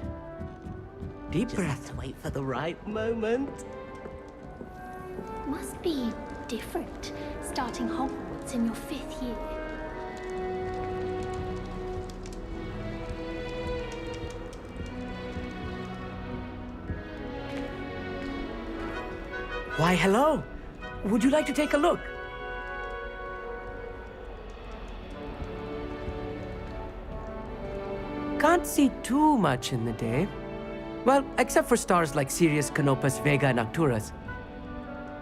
right. Deep breath. Wait for the right moment. Must be different, starting Hogwarts in your 5th year. Why, hello. Would you like to take a look? Can't see too much in the day. Well, except for stars like Sirius, Canopus, Vega, and Arcturus.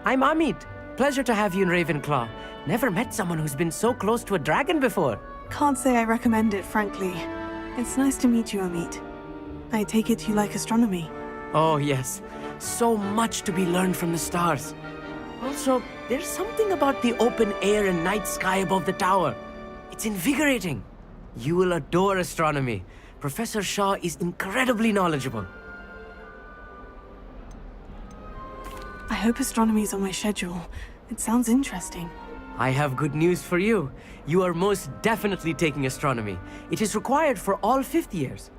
I'm Amit. Pleasure to have you in Ravenclaw. Never met someone who's been so close to a dragon before. Can't say I recommend it, frankly. It's nice to meet you, Amit. I take it you like astronomy. Oh, yes. So much to be learned from the stars. Also, there's something about the open air and night sky above the tower. It's invigorating. You will adore astronomy. Professor Shaw is incredibly knowledgeable. I hope astronomy's on my schedule. It sounds interesting. I have good news for you. You are most definitely taking astronomy. It is required for all 5th years.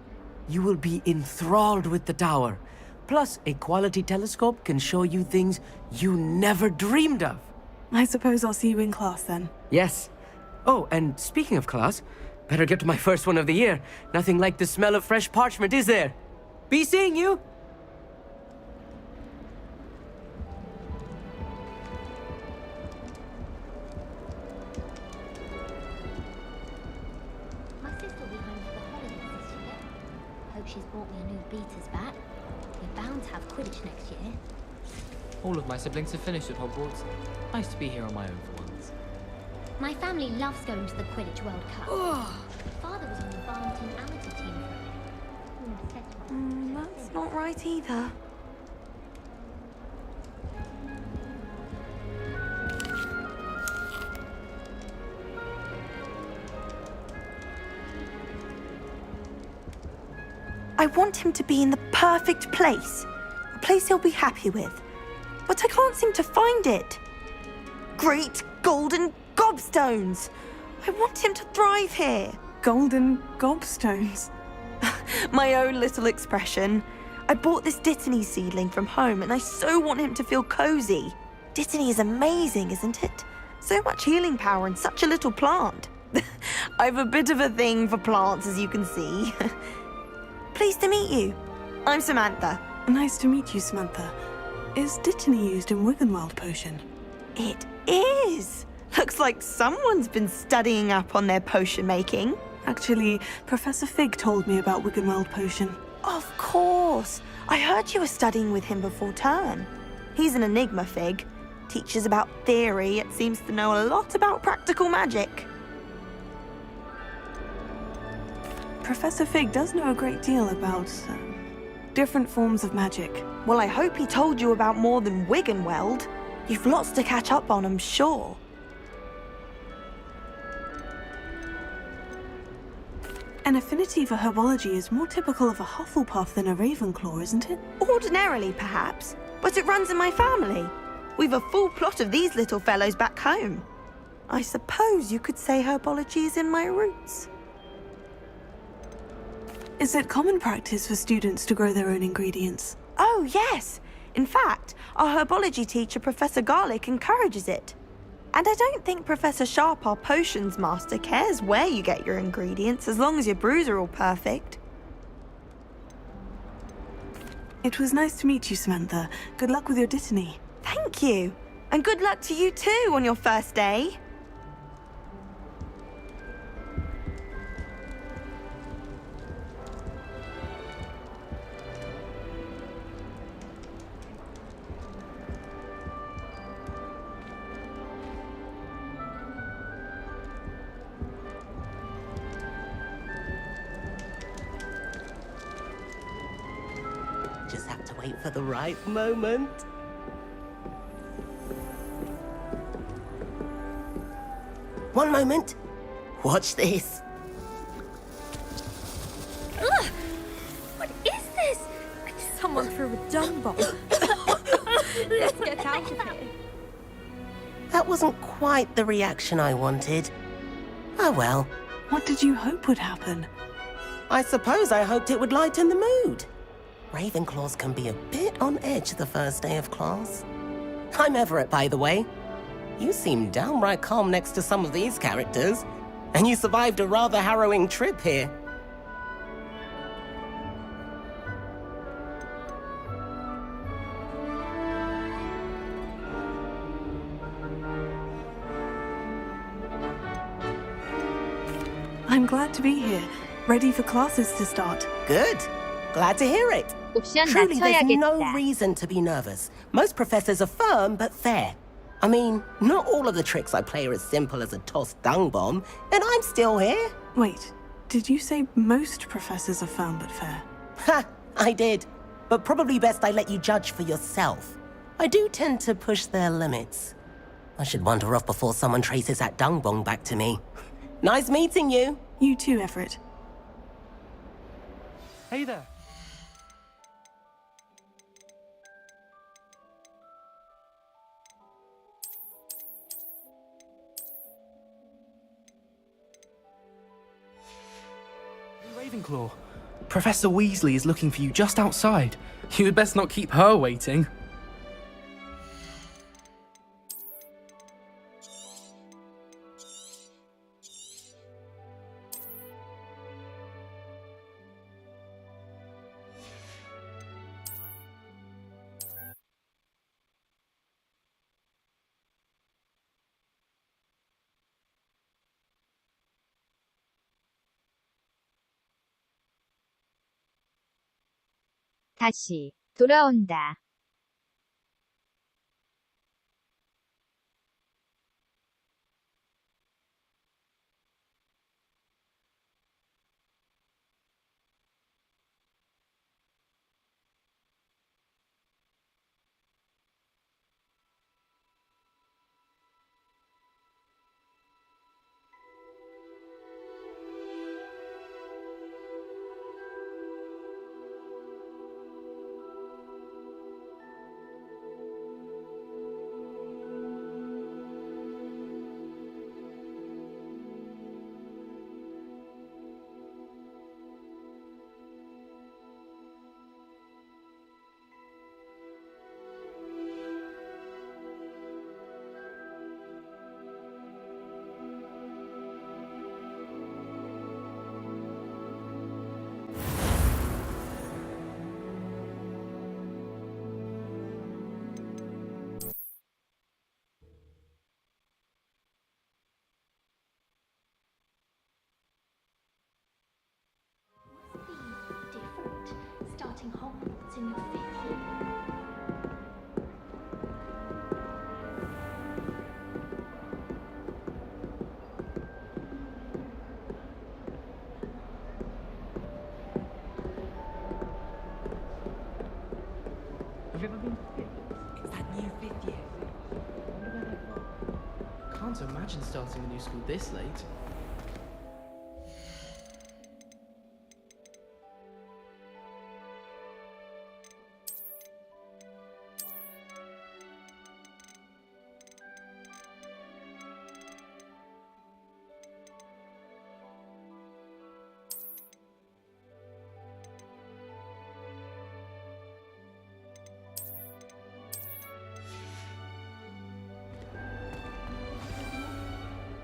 You will be enthralled with the tower. Plus, a quality telescope can show you things you never dreamed of. I suppose I'll see you in class then. Yes. Oh, and speaking of class, better get to my first one of the year. Nothing like the smell of fresh parchment, is there? Be seeing you! My sister will be home for the holidays this year. Hope she's brought me a new beaters back. We're bound to have Quidditch next year. All of my siblings have finished at Hogwarts. Nice to be here on my own for once. My family loves going to the Quidditch World Cup. Father was on the Barnton amateur team for it. That's not right either. I want him to be in the perfect place. A place he'll be happy with. But I can't seem to find it. Great golden gobstones! I want him to thrive here. Golden gobstones. My own little expression. I bought this Dittany seedling from home and I so want him to feel cozy. Dittany is amazing, isn't it? So much healing power in such a little plant. I've a bit of a thing for plants, as you can see. Pleased to meet you. I'm Samantha. Nice to meet you, Samantha. Is Dittany used in Wiggenweld potion? It is. Looks like someone's been studying up on their potion making. Actually, Professor Fig told me about Wiggenweld potion. Of course. I heard you were studying with him before term. He's an enigma, Fig. Teaches about theory, yet seems to know a lot about practical magic. Professor Fig does know a great deal about different forms of magic. Well, I hope he told you about more than Wiggenweld. You've lots to catch up on, I'm sure. An affinity for herbology is more typical of a Hufflepuff than a Ravenclaw, isn't it? Ordinarily, perhaps, but it runs in my family. We've a full plot of these little fellows back home. I suppose you could say herbology is in my roots. Is it common practice for students to grow their own ingredients? Oh, yes. In fact, our herbology teacher, Professor Garlick, encourages it. And I don't think Professor Sharp, our potions master, cares where you get your ingredients, as long as your brews are all perfect. It was nice to meet you, Samantha. Good luck with your Dittany. Thank you. And good luck to you too on your first day. Just have to wait for the right moment. One moment. Watch this. Ugh! What is this? Someone threw a dung bomb. Let's get out of here. That wasn't quite the reaction I wanted. Oh well. What did you hope would happen? I suppose I hoped it would lighten the mood. Ravenclaws can be a bit on edge the first day of class. I'm Everett, by the way. You seem downright calm next to some of these characters, and you survived a rather harrowing trip here. I'm glad to be here, ready for classes to start. Good. Glad to hear it. 옵션 Truly, there's no 낮춰야겠다. reason to be nervous. Most professors are firm but fair. I mean, not all of the tricks I play are as simple as a tossed dung bomb, and I'm still here. Wait, did you say most professors are firm but fair? Ha! I did. But probably best I let you judge for yourself. I do tend to push their limits. I should wander off before someone traces that dung bomb back to me. Nice meeting you. You too, Everett. Hey there. Ravenclaw, Professor Weasley is looking for you just outside. You had best not keep her waiting. 다시 돌아온다. Different. Starting Hogwarts in your 5th year. Have you ever been to Hogwarts? It's that new 5th year thing. I wonder where they've gone. Can't imagine starting a new school this late.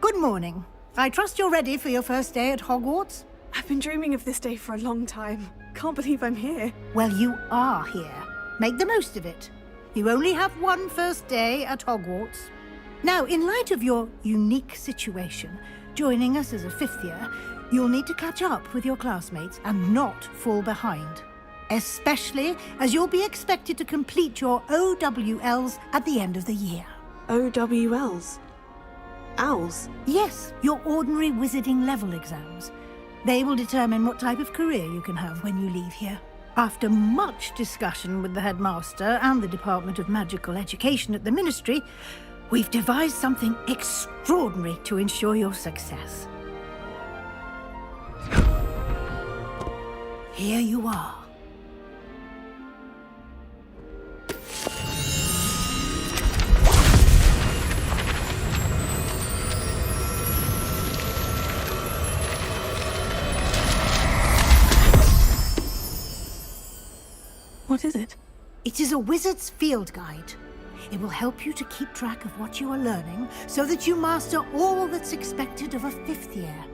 Good morning. I trust you're ready for your first day at Hogwarts? I've been dreaming of this day for a long time. Can't believe I'm here. Well, you are here. Make the most of it. You only have one first day at Hogwarts. Now, in light of your unique situation, joining us as a 5th year, you'll need to catch up with your classmates and not fall behind. Especially as you'll be expected to complete your OWLs at the end of the year. OWLs? Owls? Yes, your ordinary wizarding level exams. They will determine what type of career you can have when you leave here. After much discussion with the headmaster and the Department of Magical Education at the Ministry, we've devised something extraordinary to ensure your success. Here you are. is it? It is a wizard's field guide. It will help you to keep track of what you are learning so that you master all that's expected of a 5th year.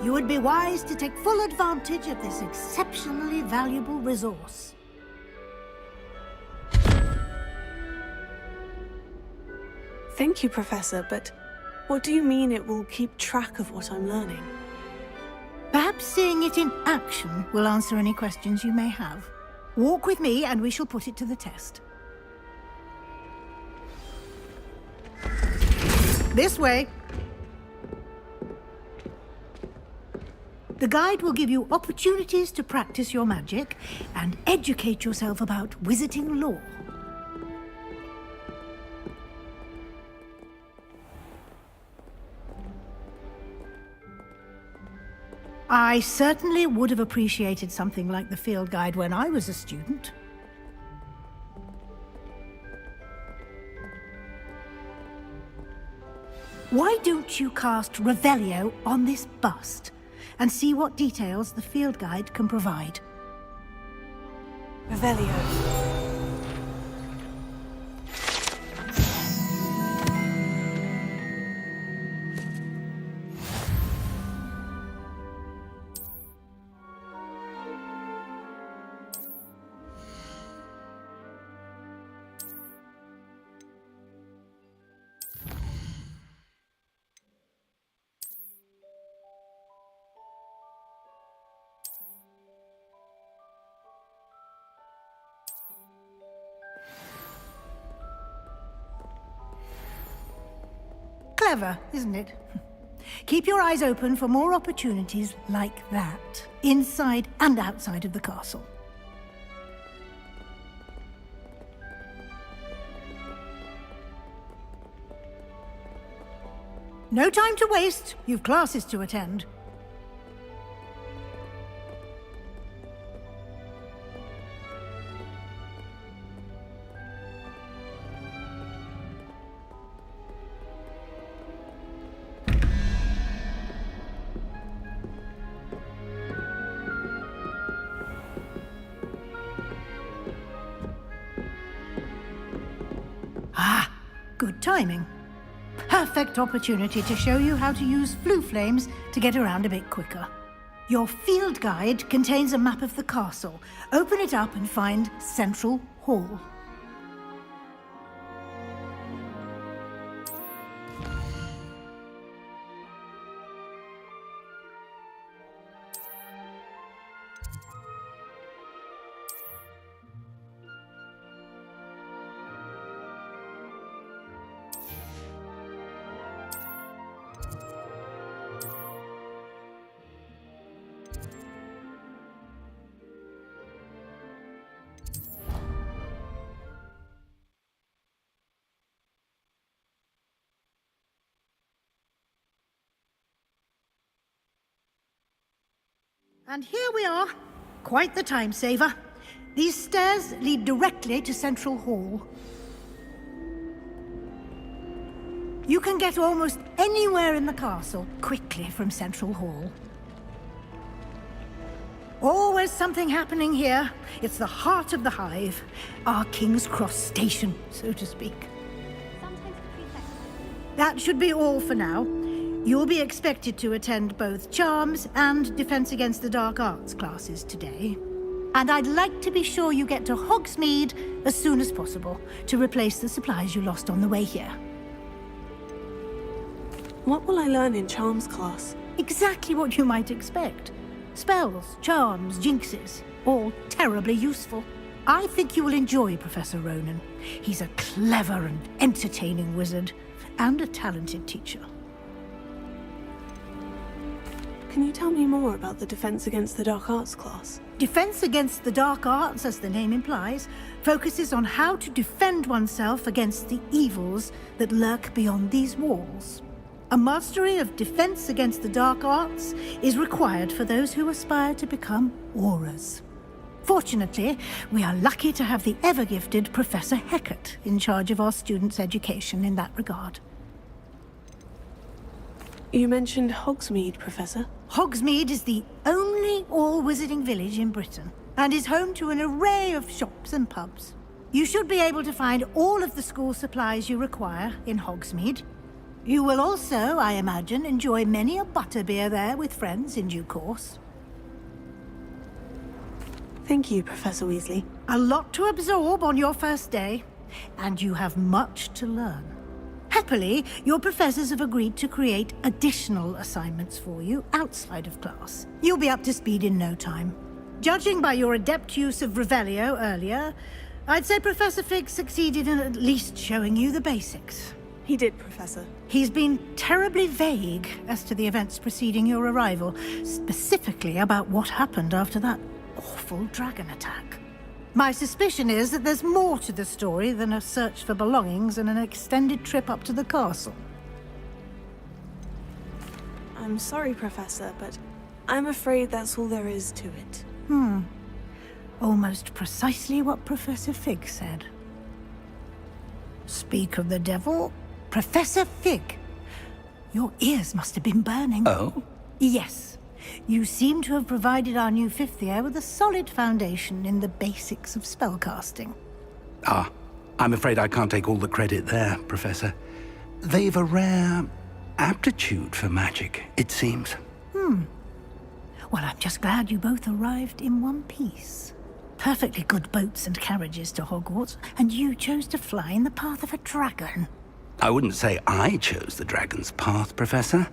You would be wise to take full advantage of this exceptionally valuable resource. Thank you, Professor, but what do you mean it will keep track of what I'm learning? Perhaps seeing it in action will answer any questions you may have. Walk with me and we shall put it to the test. This way. The guide will give you opportunities to practice your magic and educate yourself about wizarding lore. I certainly would have appreciated something like the field guide when I was a student. Why don't you cast Revelio on this bust and see what details the field guide can provide? Revelio. Clever, isn't it? Keep your eyes open for more opportunities like that, inside and outside of the castle. No time to waste. You've classes to attend. Ah, good timing. Perfect opportunity to show you how to use flue flames to get around a bit quicker. Your field guide contains a map of the castle. Open it up and find Central Hall. And here we are. Quite the time saver. These stairs lead directly to Central Hall. You can get almost anywhere in the castle quickly from Central Hall. Always something happening here. It's the heart of the hive. Our King's Cross station, so to speak. That should be all for now. You'll be expected to attend both Charms and Defense Against the Dark Arts classes today. And I'd like to be sure you get to Hogsmeade as soon as possible to replace the supplies you lost on the way here. What will I learn in Charms class? Exactly what you might expect. Spells, charms, jinxes, all terribly useful. I think you will enjoy Professor Ronen. He's a clever and entertaining wizard, and a talented teacher. Can you tell me more about the Defense Against the Dark Arts class? Defense Against the Dark Arts, as the name implies, focuses on how to defend oneself against the evils that lurk beyond these walls. A mastery of Defense Against the Dark Arts is required for those who aspire to become Aurors. Fortunately, we are lucky to have the ever-gifted Professor Hecat in charge of our students' education in that regard. You mentioned Hogsmeade, Professor. Hogsmeade is the only all-wizarding village in Britain and is home to an array of shops and pubs. You should be able to find all of the school supplies you require in Hogsmeade. You will also, I imagine, enjoy many a butterbeer there with friends in due course. Thank you, Professor Weasley. A lot to absorb on your first day, and you have much to learn. Happily, your professors have agreed to create additional assignments for you outside of class. You'll be up to speed in no time. Judging by your adept use of Revelio earlier, I'd say Professor Fig succeeded in at least showing you the basics. He did, Professor. He's been terribly vague as to the events preceding your arrival, specifically about what happened after that awful dragon attack. My suspicion is that there's more to the story than a search for belongings and an extended trip up to the castle. I'm sorry, Professor, but I'm afraid that's all there is to it. Almost precisely what Professor Fig said. Speak of the devil, Professor Fig. Your ears must have been burning. Oh? Yes. You seem to have provided our new fifth year with a solid foundation in the basics of spellcasting. Ah, I'm afraid I can't take all the credit there, Professor. They've a rare aptitude for magic, it seems. Well, I'm just glad you both arrived in one piece. Perfectly good boats and carriages to Hogwarts, and you chose to fly in the path of a dragon. I wouldn't say I chose the dragon's path, Professor.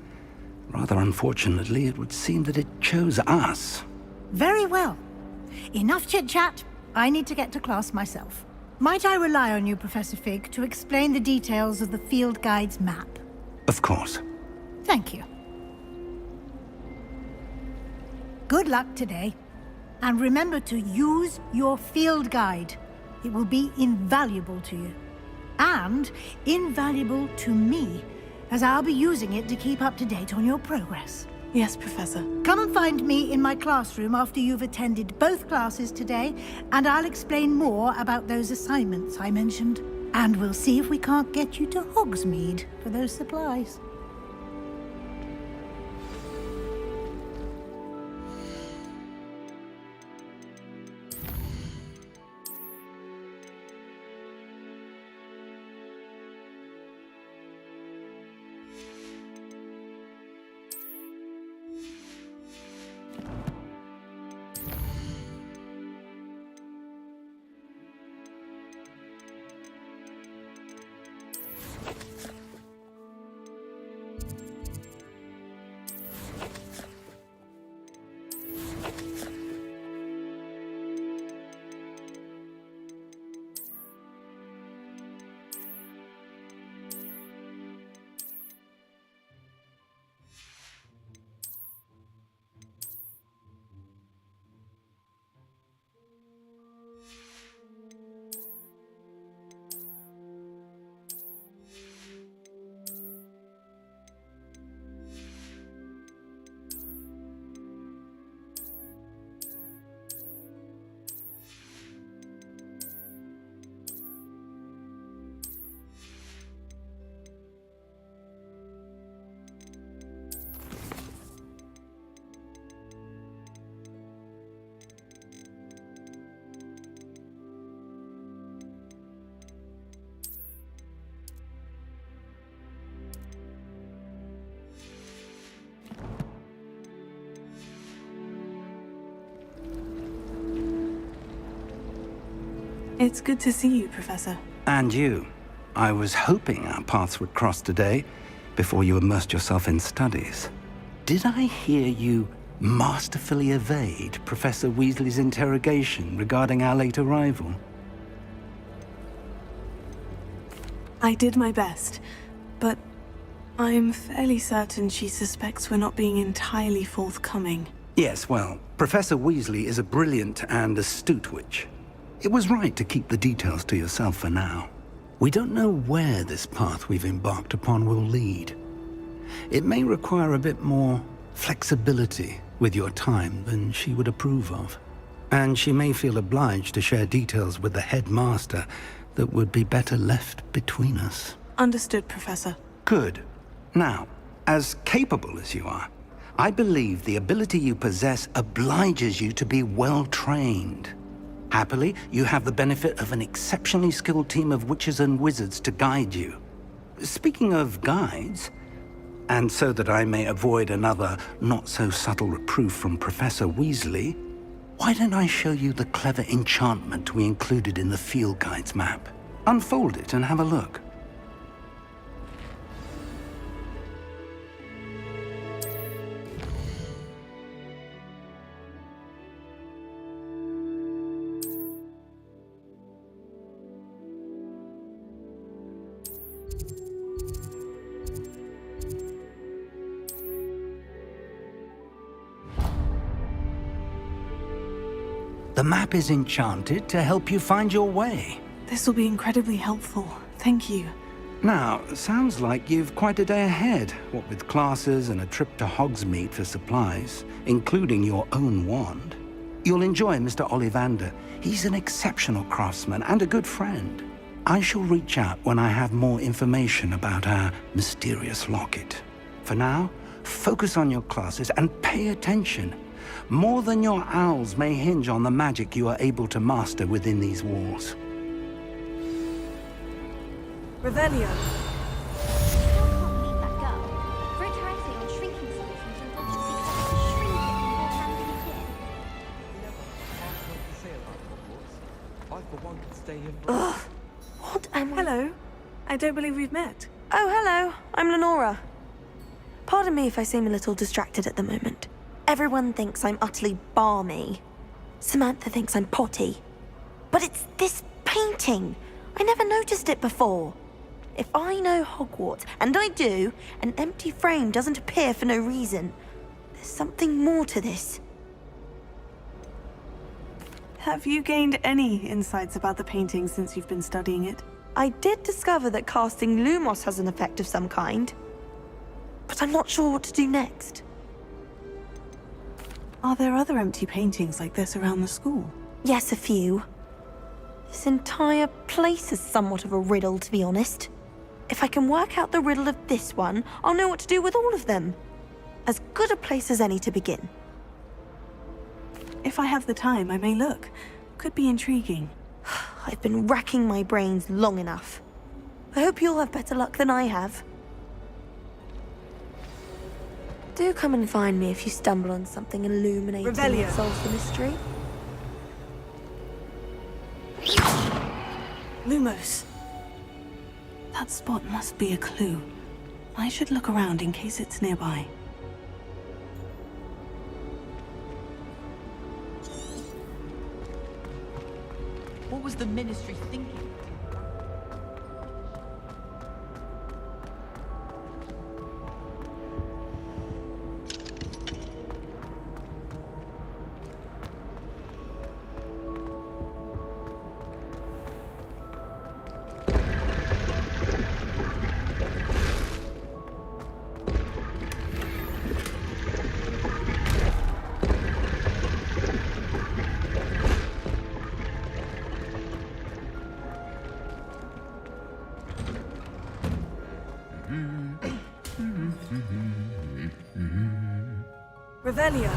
Rather unfortunately, it would seem that it chose us. Very well. Enough chit-chat. I need to get to class myself. Might I rely on you, Professor Fig, to explain the details of the field guide's map? Of course. Thank you. Good luck today. And remember to use your field guide. It will be invaluable to you. And invaluable to me, as I'll be using it to keep up to date on your progress. Yes, Professor. Come and find me in my classroom after you've attended both classes today, and I'll explain more about those assignments I mentioned. And we'll see if we can't get you to Hogsmeade for those supplies. It's good to see you, Professor. And you. I was hoping our paths would cross today, before you immersed yourself in studies. Did I hear you masterfully evade Professor Weasley's interrogation regarding our late arrival? I did my best, but I'm fairly certain she suspects we're not being entirely forthcoming. Yes, well, Professor Weasley is a brilliant and astute witch. It was right to keep the details to yourself for now. We don't know where this path we've embarked upon will lead. It may require a bit more flexibility with your time than she would approve of. And she may feel obliged to share details with the headmaster that would be better left between us. Understood, Professor. Good. Now, As capable as you are, I believe the ability you possess obliges you to be well trained. Happily, you have the benefit of an exceptionally skilled team of witches and wizards to guide you. Speaking of guides, and so that I may avoid another not-so-subtle reproof from Professor Weasley, why don't I show you the clever enchantment we included in the field guide's map? Unfold it and have a look. The map is enchanted to help you find your way. This will be incredibly helpful. Thank you. Now, sounds like you've quite a day ahead, what with classes and a trip to Hogsmeade for supplies, including your own wand. You'll enjoy Mr. Ollivander. He's an exceptional craftsman and a good friend. I shall reach out when I have more information about our mysterious locket. For now, focus on your classes and pay attention. More than your owls may hinge on the magic you are able to master within these walls. Revelio. Still can't believe that girl. For her to isolate on shrinking solutions and want to shrink it before handing it in. I, for one, could stay here for... What am I... Hello. I don't believe we've met. Oh, hello. I'm Lenora. Pardon me if I seem a little distracted at the moment. Everyone thinks I'm utterly balmy. Samantha thinks I'm potty. But it's this painting. I never noticed it before. If I know Hogwarts, and I do, an empty frame doesn't appear for no reason. There's something more to this. Have you gained any insights about the painting since you've been studying it? I did discover that casting Lumos has an effect of some kind. But I'm not sure what to do next. Are there other empty paintings like this around the school? Yes, a few. This entire place is somewhat of a riddle, to be honest. If I can work out the riddle of this one, I'll know what to do with all of them. As good a place as any to begin. If I have the time, I may look. Could be intriguing. I've been racking my brains long enough. I hope you'll have better luck than I have. Do come and find me if you stumble on something illuminating Revelio. that solves the mystery. Lumos. That spot must be a clue. I should look around in case it's nearby. What was the Ministry thinking? Revelio.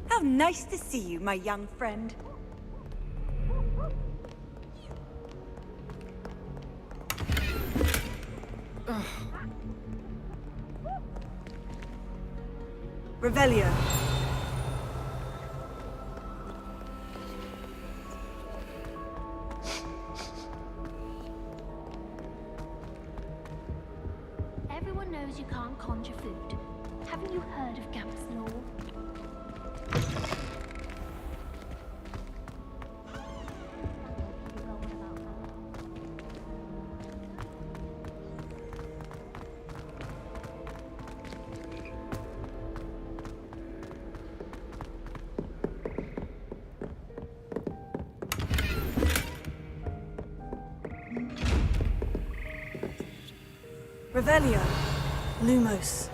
How nice to see you, my young friend. Revelio. Everyone knows you can't conjure food. Haven't you heard of Gamp's Law? Revelio. Lumos.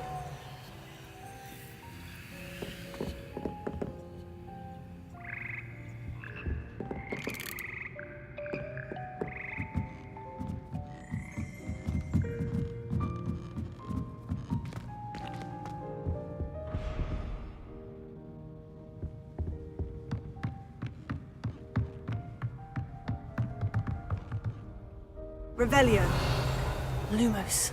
Revelio. Lumos.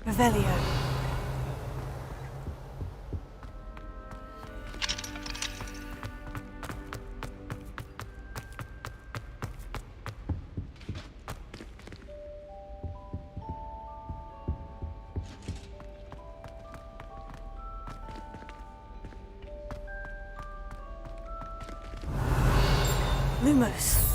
Revelio. Lumos.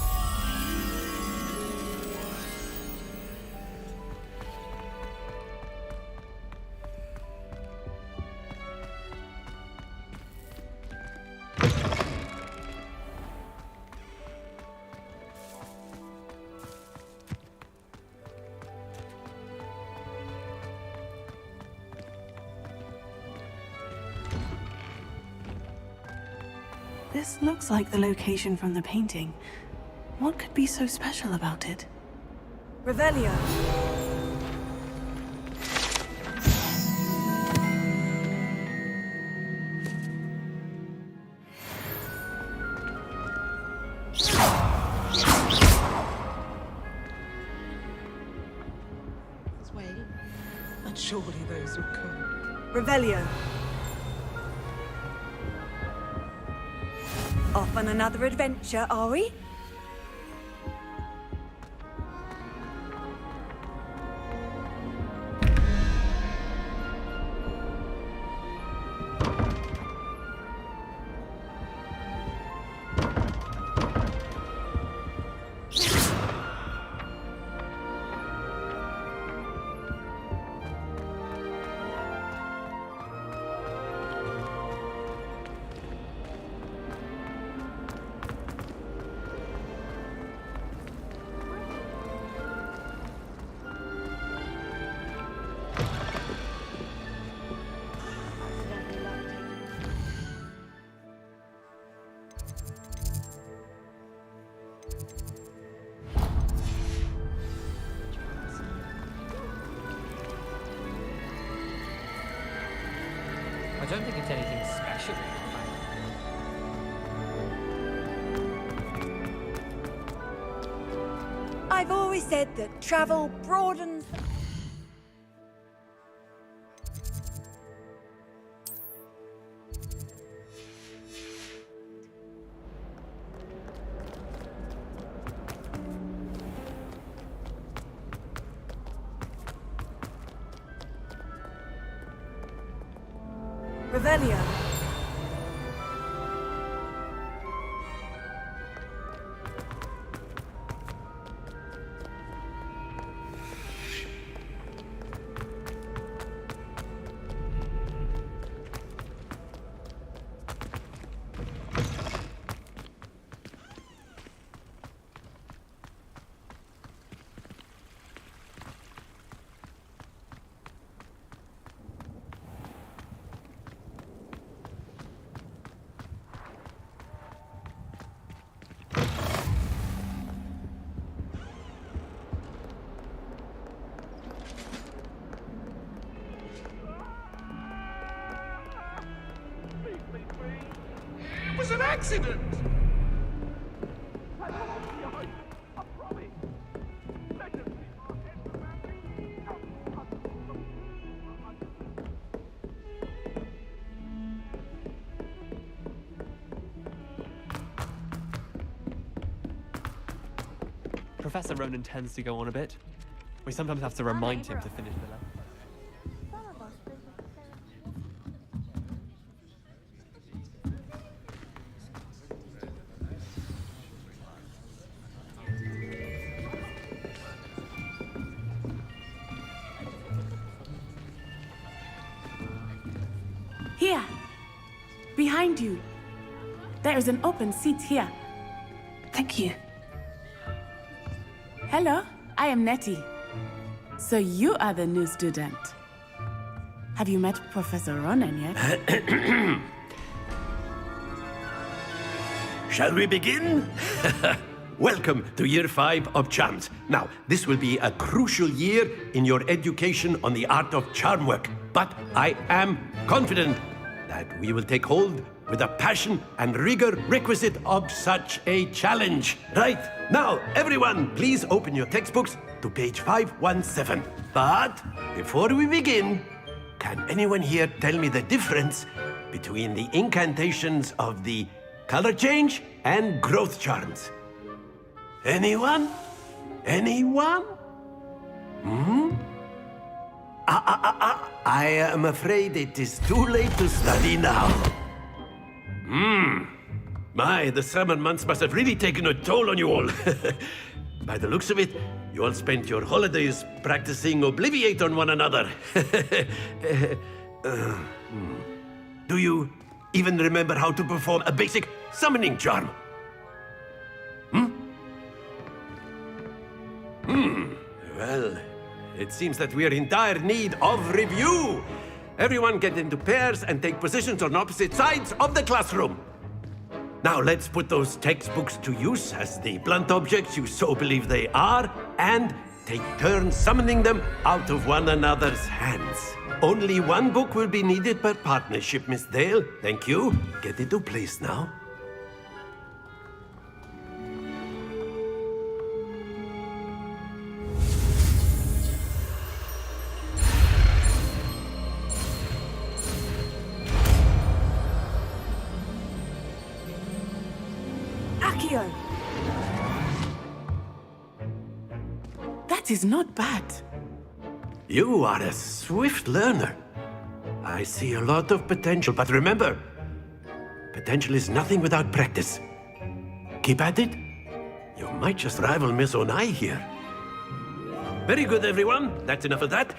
This looks like the location from the painting. What could be so special about it? Revelio. This way. And surely those would come. Revelio. Off on another adventure, are we? I don't think it's anything special. I've always said that travel broadens. Revelio. It was an accident! Professor Ronan tends to go on a bit. We sometimes have to remind him to finish the lesson. Here, behind you. There is an open seat here. Thank you. Hello, I am Nettie. So you are the new student. Have you met Professor Ronan yet? Shall we begin? Welcome to Year 5 of Charms. Now, this will be a crucial year in your education on the art of charm work. But I am confident that we will take hold with the passion and rigor requisite of such a challenge. Right, now, everyone, please open your textbooks to page 517. But before we begin, can anyone here tell me the difference between the incantations of the color change and growth charms? Anyone? Anyone? I am afraid it is too late to study now. My, the summer months must have really taken a toll on you all. By the looks of it, you all spent your holidays practicing Obliviate on one another. Do you even remember how to perform a basic summoning charm? Well, it seems that we are in dire need of review. Everyone get into pairs and take positions on opposite sides of the classroom. Now let's put those textbooks to use as the blunt objects you so believe they are, and take turns summoning them out of one another's hands. Only one book will be needed per partnership, Miss Dale. Thank you. Get into place now. Accio! That is not bad. You are a swift learner. I see a lot of potential, but remember, potential is nothing without practice. Keep at it. You might just rival Miss Onai here. Very good, everyone. That's enough of that.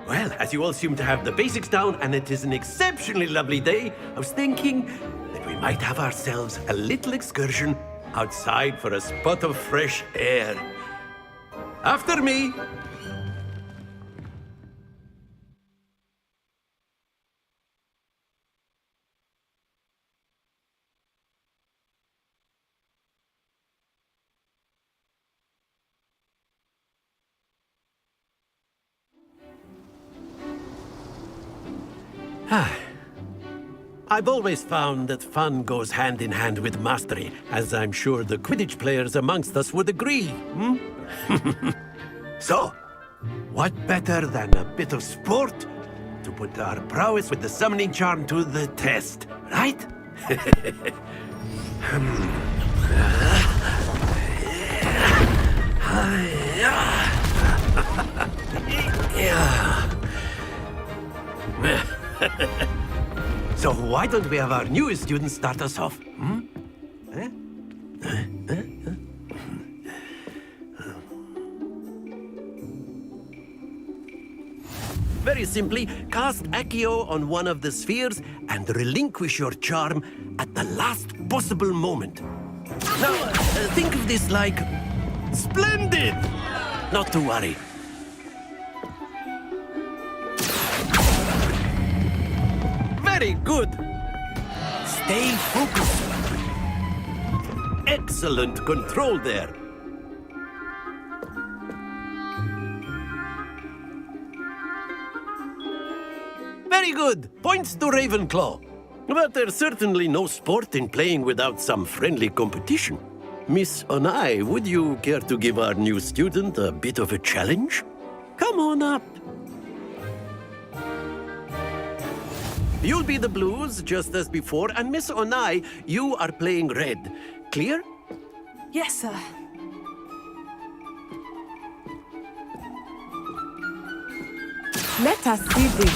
Well, as you all seem to have the basics down, and it is an exceptionally lovely day, I was thinking that we might have ourselves a little excursion outside for a spot of fresh air. After me. I've always found that fun goes hand in hand with mastery, as I'm sure the Quidditch players amongst us would agree. So, what better than a bit of sport to put our prowess with the summoning charm to the test, right? So why don't we have our newest student start us off? Very simply, cast Accio on one of the spheres and relinquish your charm at the last possible moment. Now, think of this like... Splendid! Not to worry. Very good. Stay focused. Excellent control there. Very good. Points to Ravenclaw. But there's certainly no sport in playing without some friendly competition. Miss Onai, would you care to give our new student a bit of a challenge? Come on up. You'll be the blues, just as before, and Miss Onai, you are playing red. Clear? Yes, sir. Let us see this.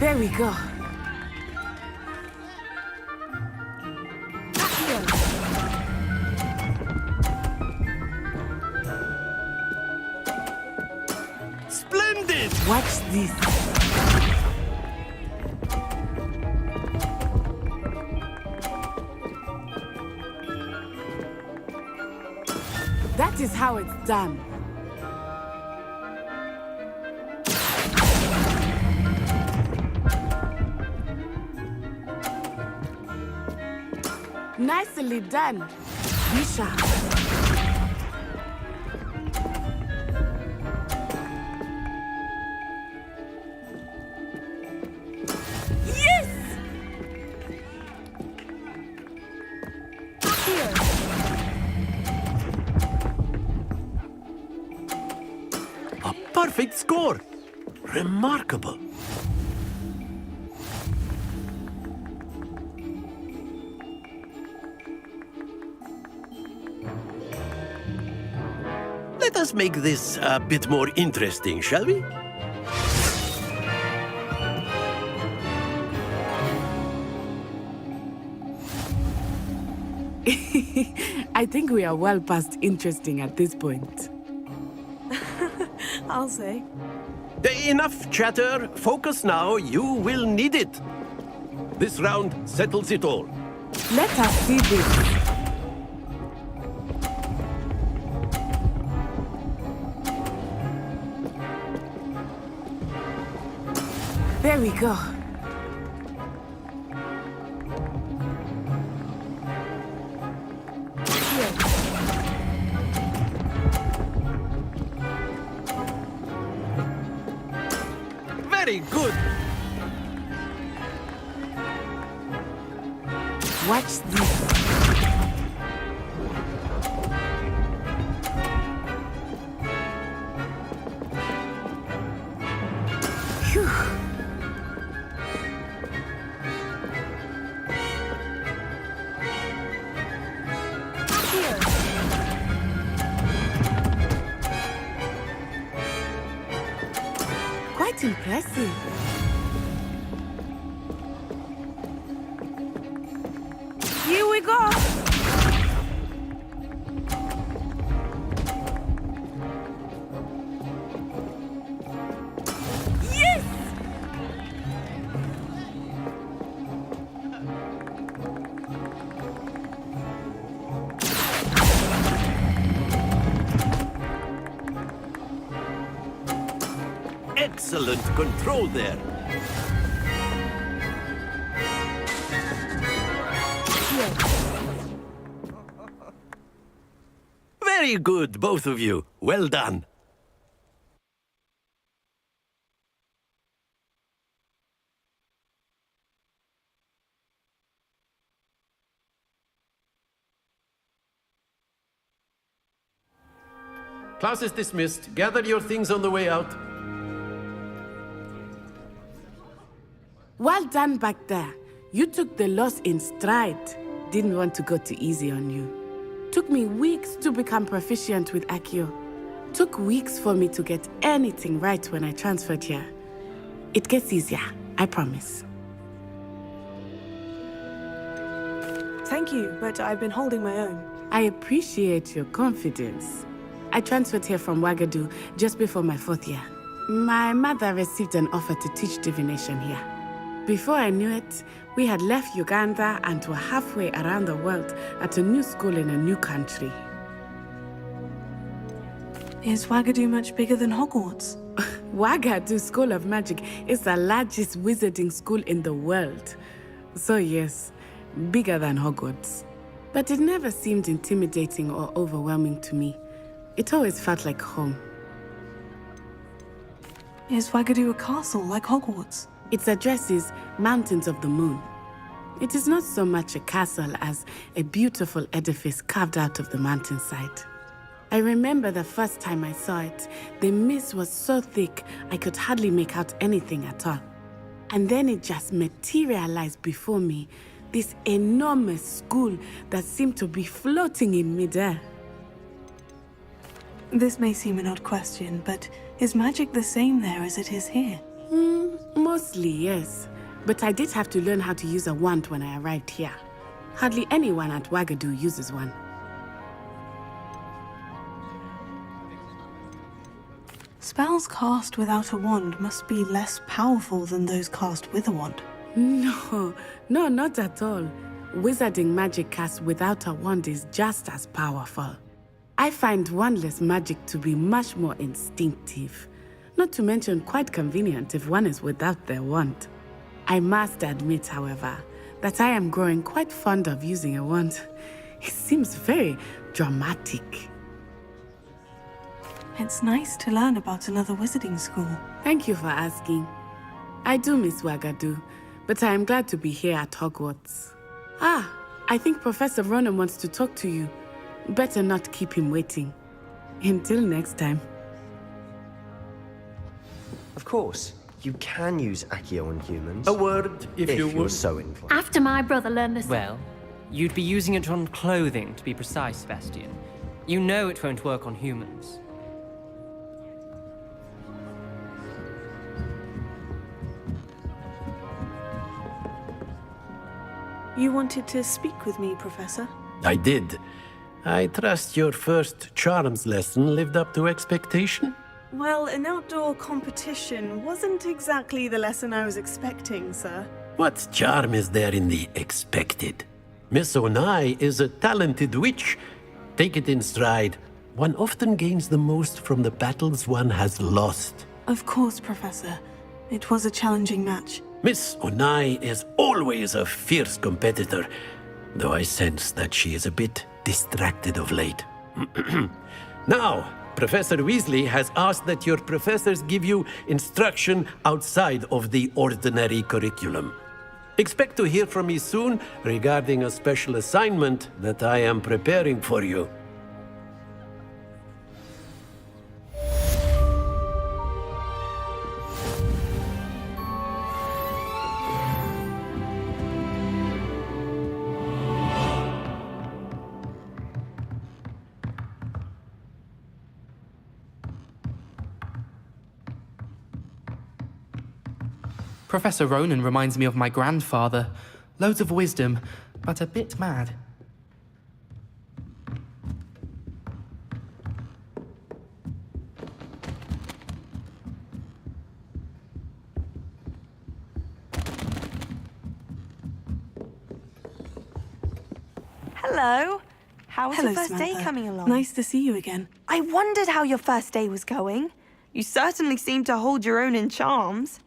There we go. Splendid! Watch this. That is how it's done. Nicely done, Bishop. Yes! Here. A perfect score. Remarkable. Let us make this a bit more interesting, shall we? I think we are well past interesting at this point. I'll say. Enough chatter. Focus now. You will need it. This round settles it all. Let us see this. There we go. Very good. Watch this. Phew. Quite impressive. Here we go. Yes! Excellent control there. Very good, both of you. Well done. Class is dismissed. Gather your things on the way out. Well done back there. You took the loss in stride. Didn't want to go too easy on you. Took me weeks to become proficient with Accio. Took weeks for me to get anything right when I transferred here. It gets easier, I promise. Thank you, but I've been holding my own. I appreciate your confidence. I transferred here from Wagadu just before my 4th year. My mother received an offer to teach divination here. Before I knew it, we had left Uganda and were halfway around the world at a new school in a new country. Is Wagadu much bigger than Hogwarts? Wagadu School of Magic is the largest wizarding school in the world. So yes, bigger than Hogwarts. But it never seemed intimidating or overwhelming to me. It always felt like home. Is Wagadu a castle like Hogwarts? Its address is Mountains of the Moon. It is not so much a castle as a beautiful edifice carved out of the mountainside. I remember the first time I saw it, the mist was so thick I could hardly make out anything at all. And then it just materialized before me, this enormous school that seemed to be floating in midair. This may seem an odd question, but is magic the same there as it is here? Mostly, yes. But I did have to learn how to use a wand when I arrived here. Hardly anyone at Wagadu uses one. Spells cast without a wand must be less powerful than those cast with a wand. No, not at all. Wizarding magic cast without a wand is just as powerful. I find wandless magic to be much more instinctive. Not to mention quite convenient if one is without their wand. I must admit, however, that I am growing quite fond of using a wand. It seems very dramatic. It's nice to learn about another wizarding school. Thank you for asking. I do miss Wagadu, but I am glad to be here at Hogwarts. I think Professor Ronen wants to talk to you. Better not keep him waiting. Until next time. Of course, you can use Accio on humans. A word, if you you're would. so inclined. After my brother learned this. Well, you'd be using it on clothing, to be precise, Sebastian. You know it won't work on humans. You wanted to speak with me, Professor? I did. I trust your first charms lesson lived up to expectation? Well, an outdoor competition wasn't exactly the lesson I was expecting, sir. What charm is there in the expected? Miss Onai is a talented witch. Take it in stride. One often gains the most from the battles one has lost. Of course, Professor. It was a challenging match. Miss Onai is always a fierce competitor, though I sense that she is a bit distracted of late. Now, Professor Weasley has asked that your professors give you instruction outside of the ordinary curriculum. Expect to hear from me soon regarding a special assignment that I am preparing for you. Professor Ronen reminds me of my grandfather. Loads of wisdom, but a bit mad. Hello. How was Hello, your first day Samantha. coming along? Nice to see you again. I wondered how your first day was going. You certainly seem to hold your own in charms.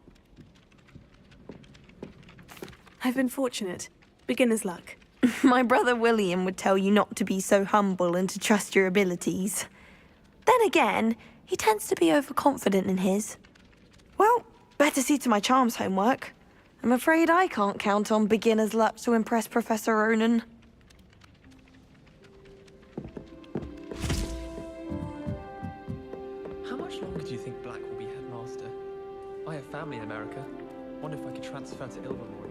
I've been fortunate. Beginner's luck. My brother William would tell you not to be so humble and to trust your abilities. Then again, he tends to be overconfident in his. Well, better see to my charms homework. I'm afraid I can't count on beginner's luck to impress Professor Ronen. How much longer do you think Black will be headmaster? I have family in America. Wonder if I could transfer to Ilvermorny.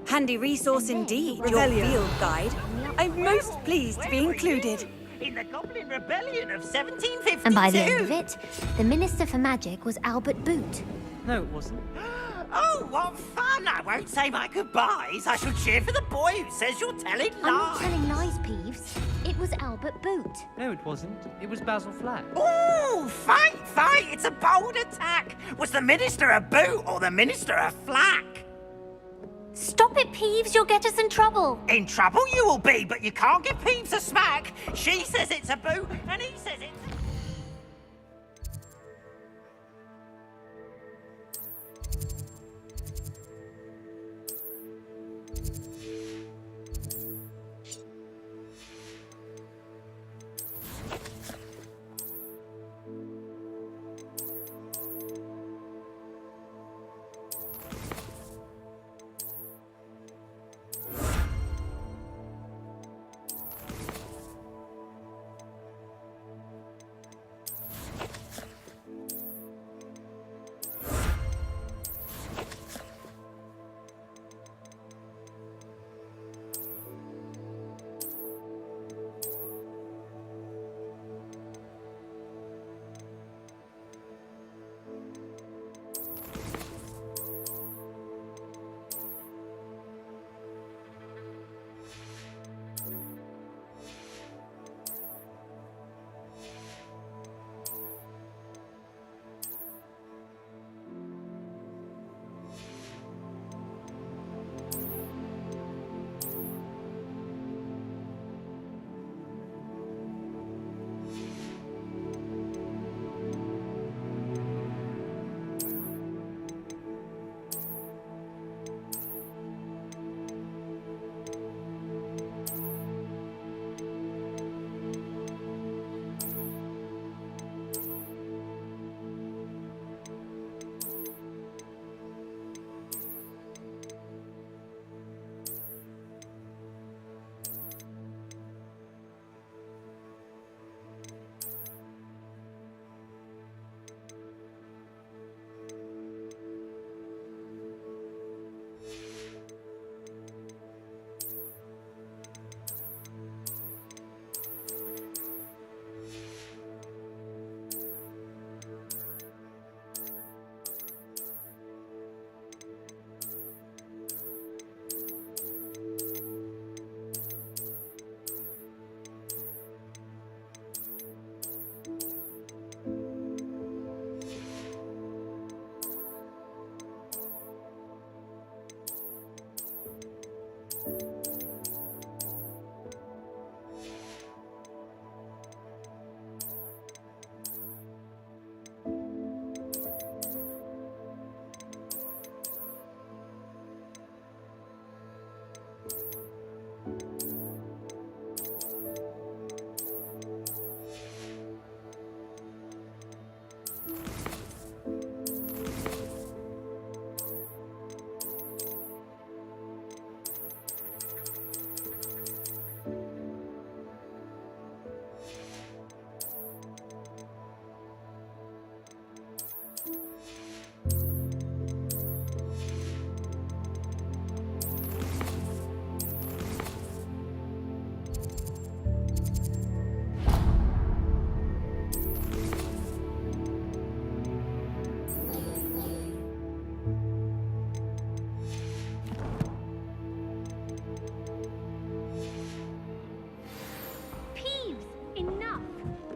Handy resource indeed, your Revelio. field guide. I'm most pleased to be included. in the Goblin Rebellion of 1752. And by the end of it, the Minister for Magic was Albert Boot. No, it wasn't. Oh, what fun! I won't say my goodbyes. I shall cheer for the boy who says you're telling lies. I'm not telling lies, Peeves. It was Albert Boot. No, it wasn't. It was Basil Flack. Ooh, fight! It's a bold attack. Was the Minister a boot or the Minister a flack? Stop it, Peeves. You'll get us in trouble. In trouble you will be, but you can't give Peeves a smack. She says it's a boot, and he says it's a...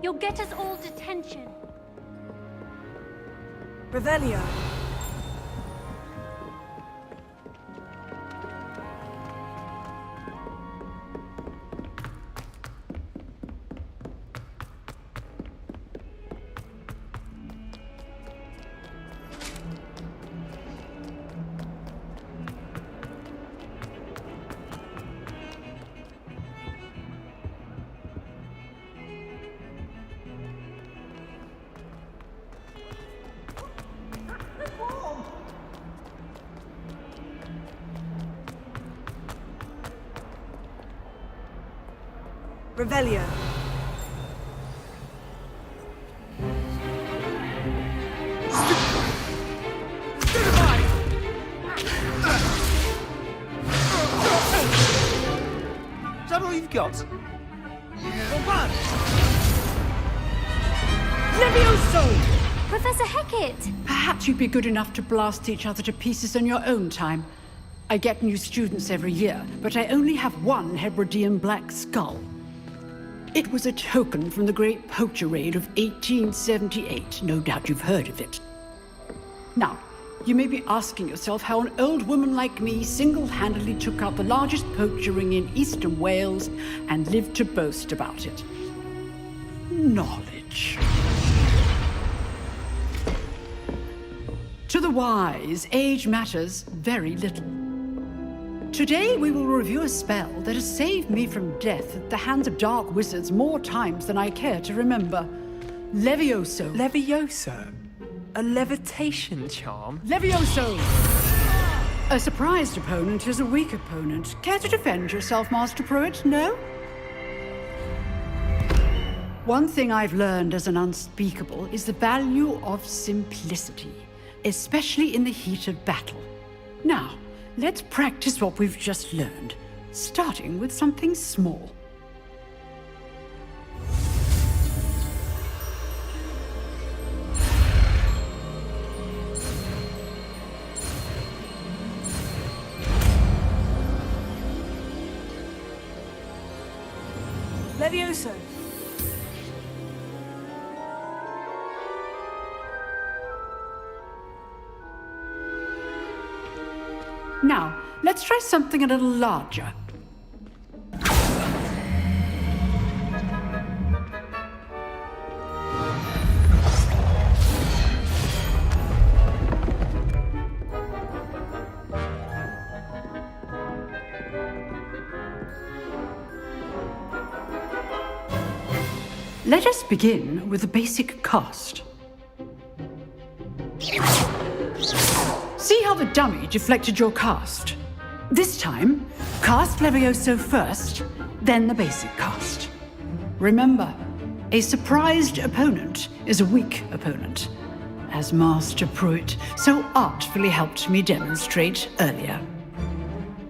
You'll get us all detention. Revelio. Revelio. Is that all you've got? Levioso! Professor Hecat! Perhaps you'd be good enough to blast each other to pieces in your own time. I get new students every year, but I only have one Hebridean black skull. It was a token from the Great Poacher Raid of 1878. No doubt you've heard of it. Now, you may be asking yourself how an old woman like me single-handedly took out the largest poacher ring in eastern Wales and lived to boast about it. Knowledge. To the wise, age matters very little. Today we will review a spell that has saved me from death at the hands of dark wizards more times than I care to remember. Levioso. Levioso? A levitation charm? Levioso! A surprised opponent is a weak opponent. Care to defend yourself, Master Pruitt? No? One thing I've learned as an unspeakable is the value of simplicity, especially in the heat of battle. Now, let's practice what we've just learned, starting with something small. Levioso. Now, let's try something a little larger. Let us begin with the basic cast. See how the dummy deflected your cast? This time, cast Levioso first, then the basic cast. Remember, a surprised opponent is a weak opponent, as Master Pruitt so artfully helped me demonstrate earlier.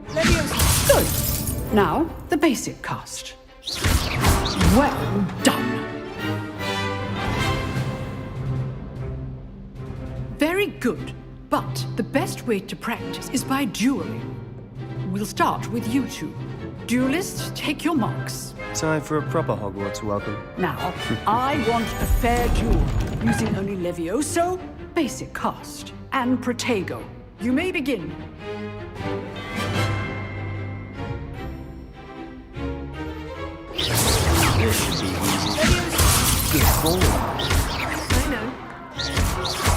Levioso! Good. Now, the basic cast. Well done. Very good. But the best way to practice is by dueling. We'll start with you two. Duelists, take your marks. Time for a proper Hogwarts welcome. Now, I want a fair duel, using only Levioso, basic cast, and Protego. You may begin. This should be easy. Good ball. I know.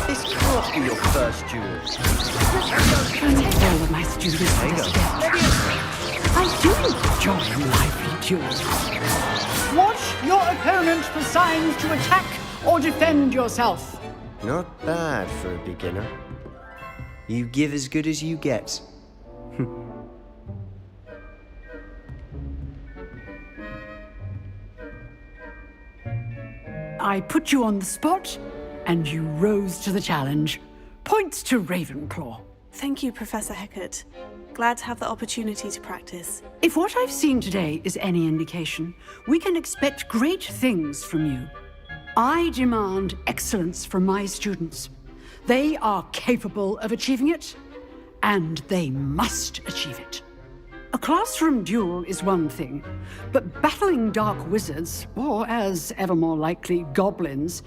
This can't be your first duel. All of my students There you go. I do enjoy lively duels. Watch your opponent for signs to attack or defend yourself. Not bad for a beginner. You give as good as you get. I put you on the spot, and you rose to the challenge. Points to Ravenclaw. Thank you, Professor Hecat. Glad to have the opportunity to practice. If what I've seen today is any indication, we can expect great things from you. I demand excellence from my students. They are capable of achieving it, and they must achieve it. A classroom duel is one thing, but battling dark wizards, or as ever more likely, goblins,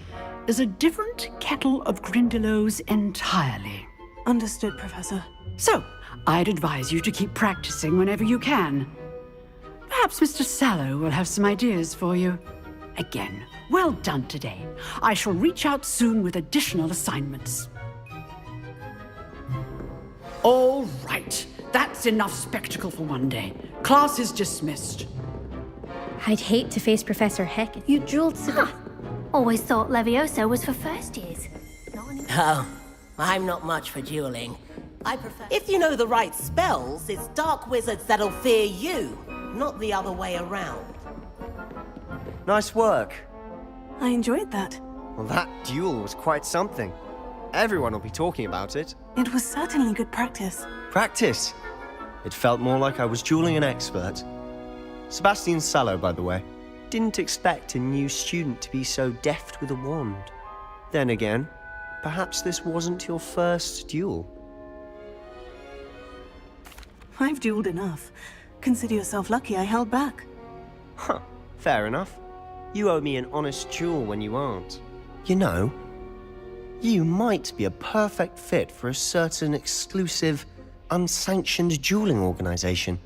is a different kettle of Grindylows entirely. Understood, Professor. So, I'd advise you to keep practicing whenever you can. Perhaps Mr. Sallow will have some ideas for you. Again, well done today. I shall reach out soon with additional assignments. All right. That's enough spectacle for one day. Class is dismissed. I'd hate to face Professor Hecat. You drooled so... Always thought Levioso was for first years. Oh, I'm not much for dueling. I prefer... If you know the right spells, it's dark wizards that'll fear you, not the other way around. Nice work. I enjoyed that. Well, that duel was quite something. Everyone will be talking about it. It was certainly good practice. Practice? It felt more like I was dueling an expert. Sebastian Sallow, by the way. didn't expect a new student to be so deft with a wand. Then again, perhaps this wasn't your first duel. I've dueled enough. Consider yourself lucky I held back. Huh, fair enough. You owe me an honest duel when you aren't. You know, you might be a perfect fit for a certain exclusive, unsanctioned dueling organization.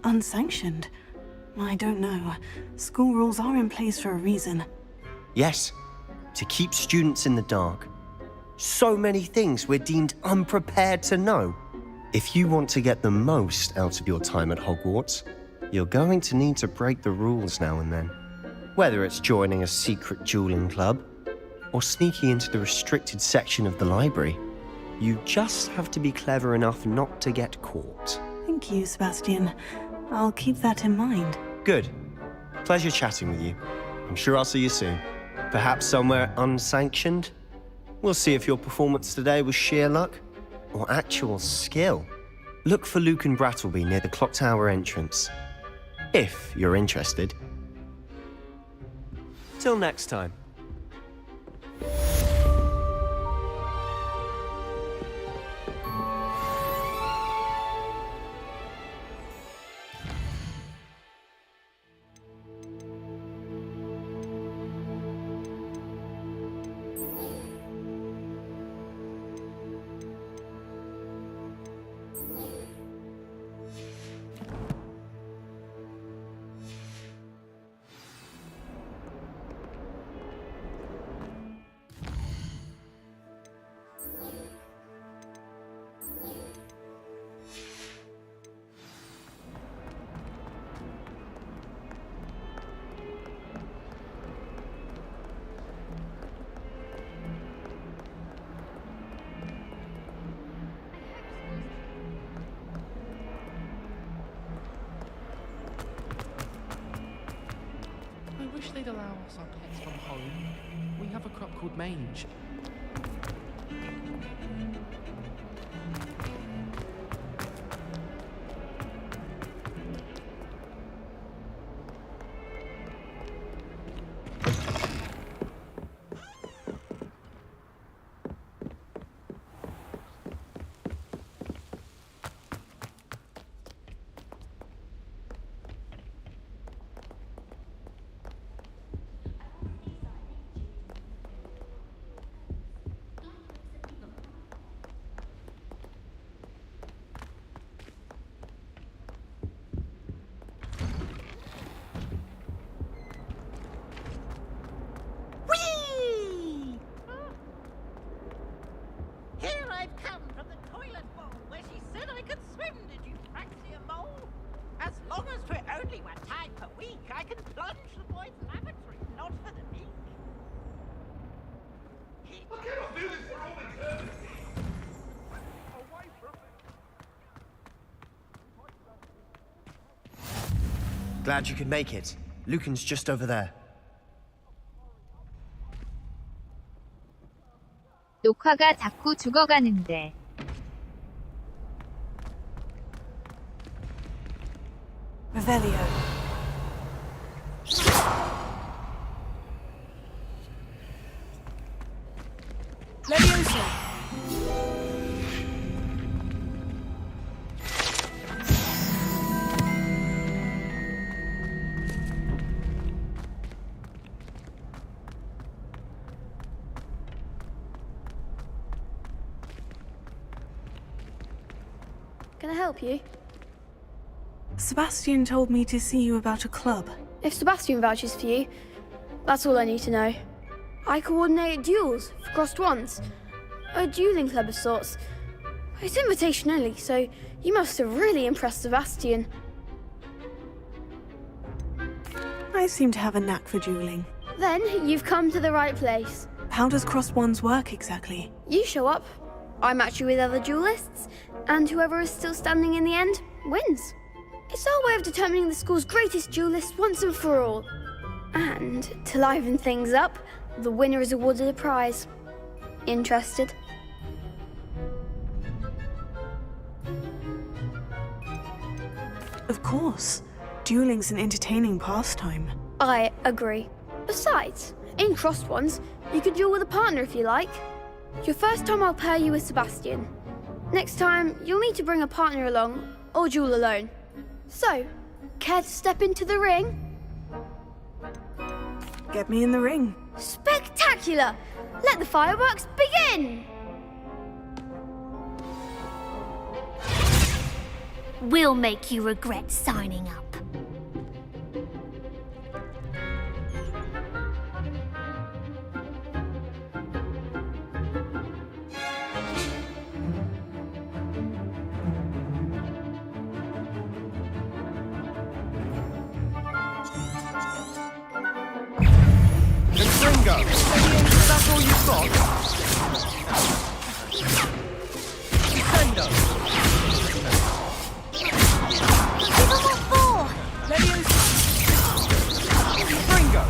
Unsanctioned? I don't know. School rules are in place for a reason. Yes, to keep students in the dark. So many things we're deemed unprepared to know. If you want to get the most out of your time at Hogwarts, you're going to need to break the rules now and then. Whether it's joining a secret dueling club, or sneaking into the restricted section of the library, you just have to be clever enough not to get caught. Thank you, Sebastian. I'll keep that in mind. Good. Pleasure chatting with you. I'm sure I'll see you soon. Perhaps somewhere unsanctioned? We'll see if your performance today was sheer luck or actual skill. Look for Lucan Brattleby near the Clock Tower entrance, if you're interested. Till next time. I wish they'd allow us our pets from home. We have a crop called mange. Here I've come from the toilet bowl where she said I could swim, did you Praxia Mole? As long as for only 1 time per week, I can plunge the boy's lavatory, not for the meek. I cannot do this for all eternity! Away from me! Glad you could make it. Lucan's just over there. 녹화가 자꾸 죽어가는데. Revelio. Leviosa! Can I help you? Sebastian told me to see you about a club. If Sebastian vouches for you, that's all I need to know. I coordinate duels for crossed wands. A dueling club of sorts. It's invitation only, so you must have really impressed Sebastian. I seem to have a knack for dueling. Then you've come to the right place. How does crossed wands work exactly? You show up, I match you with other duelists, and whoever is still standing in the end wins. It's our way of determining the school's greatest duelist once and for all. And to liven things up, the winner is awarded a prize. Interested? Of course. Dueling's an entertaining pastime. I agree. Besides, in Crossed Ones, you could duel with a partner if you like. Your first time I'll pair you with Sebastian. Next time, you'll need to bring a partner along, or duel alone. So, care to step into the ring? Get me in the ring. Spectacular! Let the fireworks begin! We'll make you regret signing up. Gringo! That's all you've got? Defender! Gringo!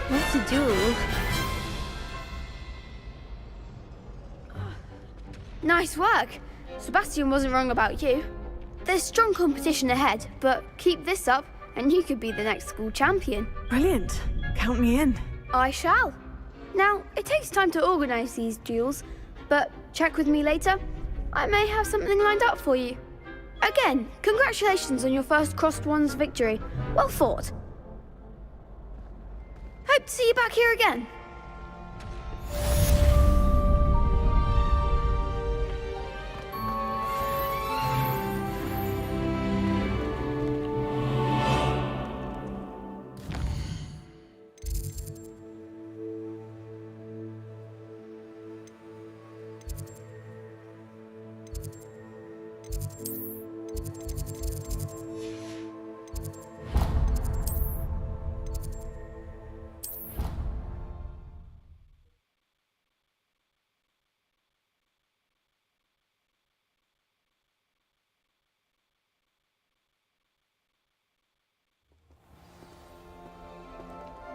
What to do? Nice work. Sebastian wasn't wrong about you. There's strong competition ahead, but keep this up and you could be the next school champion. Brilliant. Count me in. I shall. Now, it takes time to organise these duels, but check with me later. I may have something lined up for you. Again, congratulations on your first Crossed Ones victory. Well fought. Hope to see you back here again.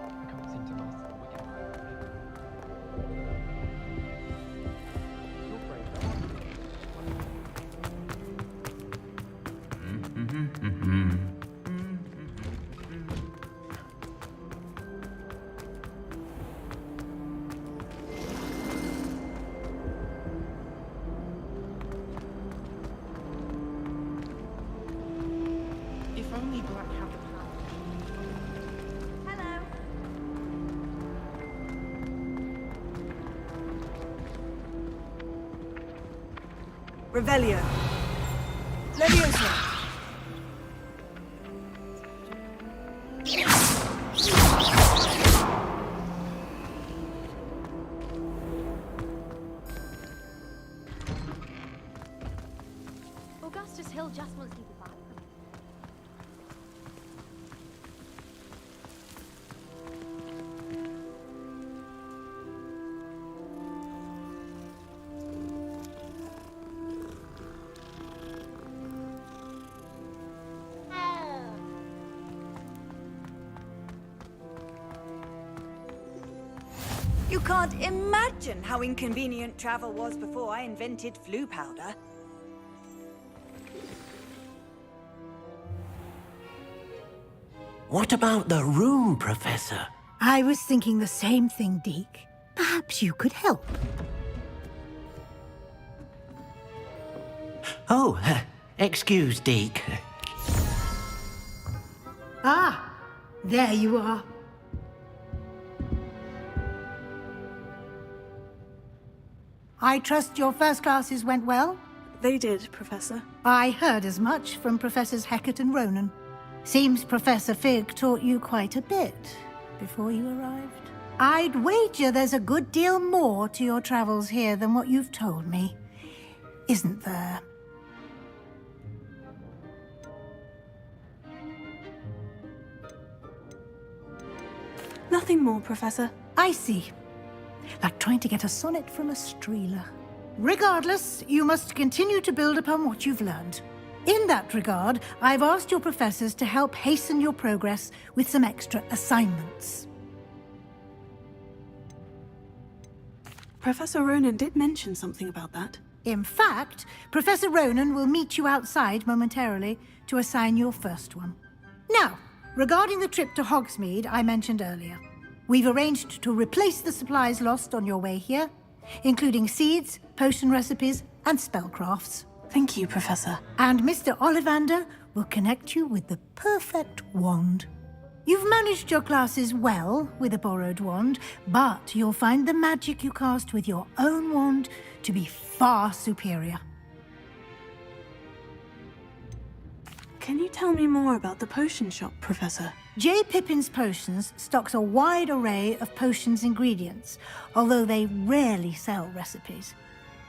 I can't seem to master the wicked. You're brave, If only Black had the power. Hello. Revelio. Leviosa. Augustus Hill just wants people back. You can't imagine how inconvenient travel was before I invented flu powder. What about the room, Professor? I was thinking the same thing, Deke. Perhaps you could help. Oh, excuse, Deke. Ah, there you are. I trust your first classes went well? They did, Professor. I heard as much from Professors Hecat and Ronan. Seems Professor Fig taught you quite a bit before you arrived. I'd wager there's a good deal more to your travels here than what you've told me. Isn't there? Nothing more, Professor. I see. Like trying to get a sonnet from a streeler. Regardless, you must continue to build upon what you've learned. In that regard, I've asked your professors to help hasten your progress with some extra assignments. Professor Ronan did mention something about that. In fact, Professor Ronan will meet you outside momentarily to assign your first one. Now, regarding the trip to Hogsmeade I mentioned earlier, we've arranged to replace the supplies lost on your way here, including seeds, potion recipes, and spellcrafts. Thank you, Professor. And Mr. Ollivander will connect you with the perfect wand. You've managed your classes well with a borrowed wand, but you'll find the magic you cast with your own wand to be far superior. Can you tell me more about the potion shop, Professor? J. Pippin's Potions stocks a wide array of potions ingredients, although they rarely sell recipes.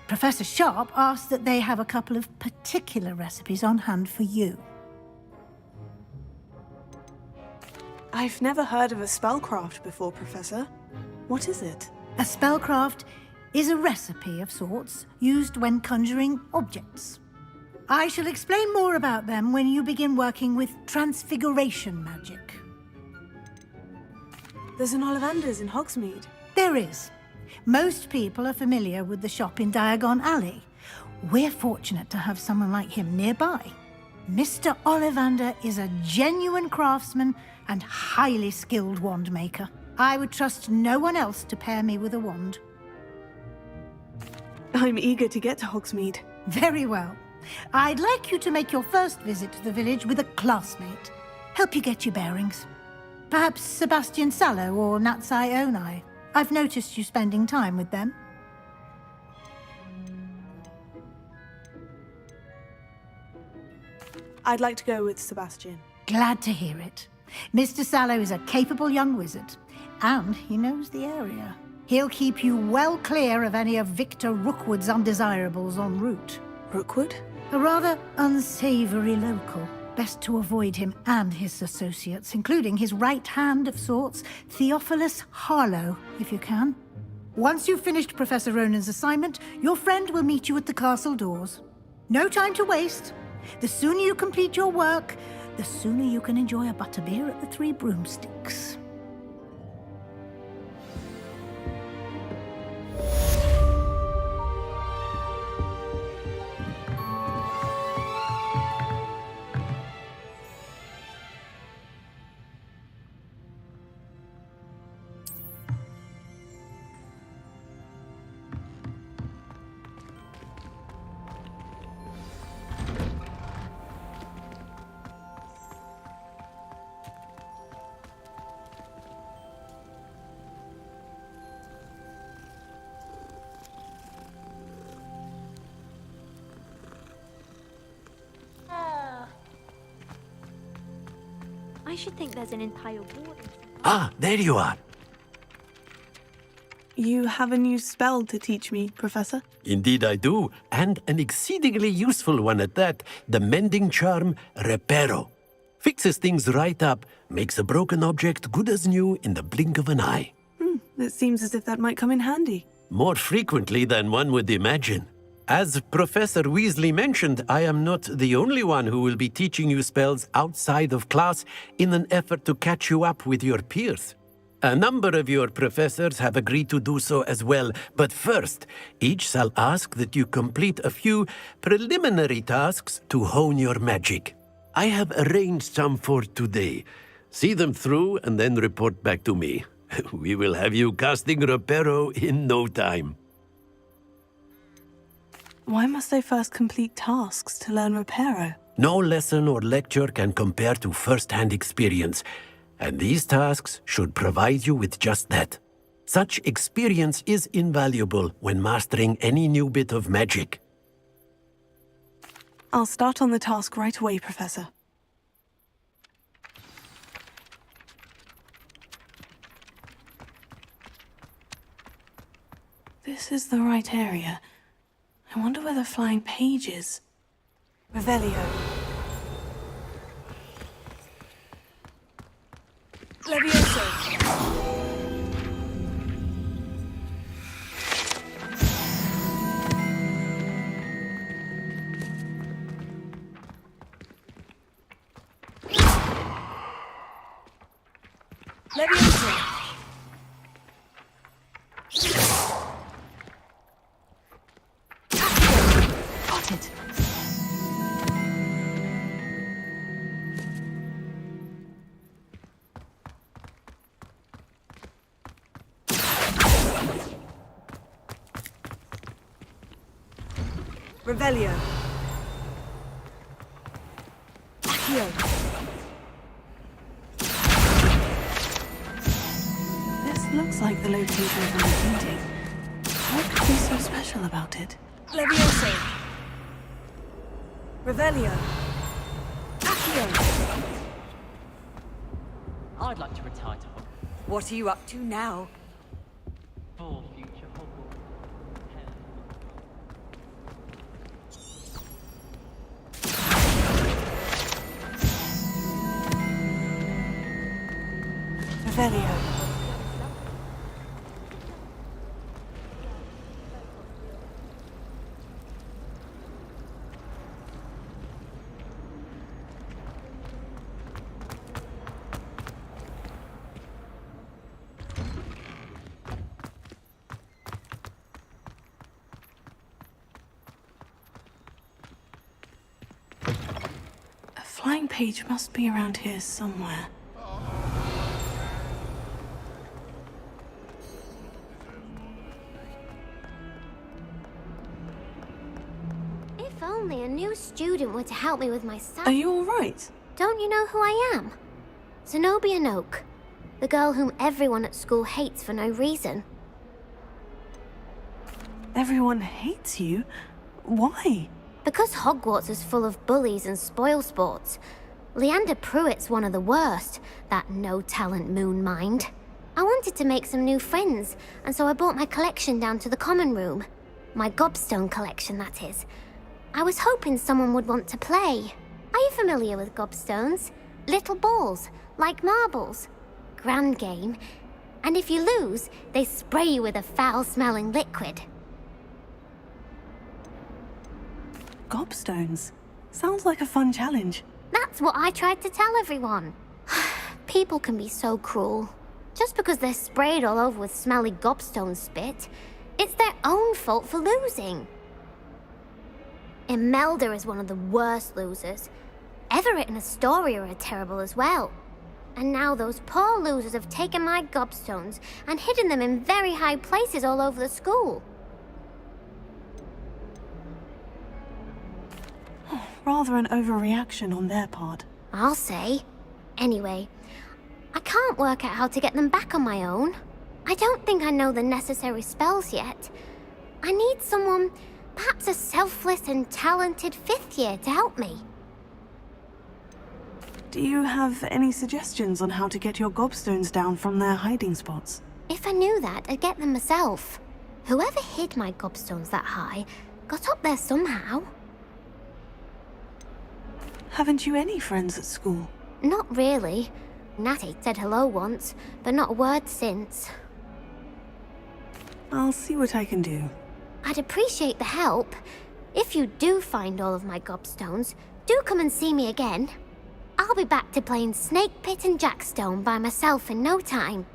Professor Sharp asked that they have a couple of particular recipes on hand for you. I've never heard of a spellcraft before, Professor. What is it? A spellcraft is a recipe of sorts used when conjuring objects. I shall explain more about them when you begin working with transfiguration magic. There's an Ollivander's in Hogsmeade. There is. Most people are familiar with the shop in Diagon Alley. We're fortunate to have someone like him nearby. Mr. Ollivander is a genuine craftsman and highly skilled wand maker. I would trust no one else to pair me with a wand. I'm eager to get to Hogsmeade. Very well. I'd like you to make your first visit to the village with a classmate. Help you get your bearings. Perhaps Sebastian Sallow or Natsai Onai. I've noticed you spending time with them. I'd like to go with Sebastian. Glad to hear it. Mr. Sallow is a capable young wizard, and he knows the area. He'll keep you well clear of any of Victor Rookwood's undesirables en route. Rookwood? A rather unsavory local. Best to avoid him and his associates, including his right hand of sorts, Theophilus Harlow, if you can. Once you've finished Professor Ronan's assignment, your friend will meet you at the castle doors. No time to waste. The sooner you complete your work, the sooner you can enjoy a butterbeer at the Three Broomsticks. I should think there's an entire ward. Ah, there you are. You have a new spell to teach me, Professor? Indeed I do, and an exceedingly useful one at that, the mending charm Reparo. Fixes things right up, makes a broken object good as new in the blink of an eye. It seems as if that might come in handy. More frequently than one would imagine. As Professor Weasley mentioned, I am not the only one who will be teaching you spells outside of class in an effort to catch you up with your peers. A number of your professors have agreed to do so as well, but first, each shall ask that you complete a few preliminary tasks to hone your magic. I have arranged some for today. See them through and then report back to me. We will have you casting Reparo in no time. Why must I first complete tasks to learn Reparo? No lesson or lecture can compare to first-hand experience, and these tasks should provide you with just that. Such experience is invaluable when mastering any new bit of magic. I'll start on the task right away, Professor. This is the right area. I wonder where the flying page is. Revelio. Levioso. Levioso. Revelio. Accio. This looks like the location from the painting. What could be so special about it? Leviosa. Revelio. Accio. I'd like to retire to Hogwarts. What are you up to now? For future Hogwarts. Revelio. A flying page must be around here somewhere. If only a new student were to help me with my stuff. Are you all right? Don't you know who I am? Zenobia Noak, the girl whom everyone at school hates for no reason. Everyone hates you? Why? Because Hogwarts is full of bullies and spoilsports. Leander Pruitt's one of the worst, that no-talent moon mind. I wanted to make some new friends, and so I brought my collection down to the common room. My gobstone collection, that is. I was hoping someone would want to play. Are you familiar with gobstones? Little balls, like marbles. Grand game. And if you lose, they spray you with a foul-smelling liquid. Gobstones? Sounds like a fun challenge. That's what I tried to tell everyone. People can be so cruel. Just because they're sprayed all over with smelly gobstone spit, it's their own fault for losing. Imelda is one of the worst losers. Everett and Astoria are terrible as well. And now those poor losers have taken my gobstones and hidden them in very high places all over the school. Rather an overreaction on their part. I'll say. Anyway, I can't work out how to get them back on my own. I don't think I know the necessary spells yet. I need someone, perhaps a selfless and talented fifth year to help me. Do you have any suggestions on how to get your gobstones down from their hiding spots? If I knew that, I'd get them myself. Whoever hid my gobstones that high got up there somehow. Haven't you any friends at school? Not really. Natty said hello once, but not a word since. I'll see what I can do. I'd appreciate the help. If you do find all of my gobstones, do come and see me again. I'll be back to playing Snake Pit and Jackstone by myself in no time.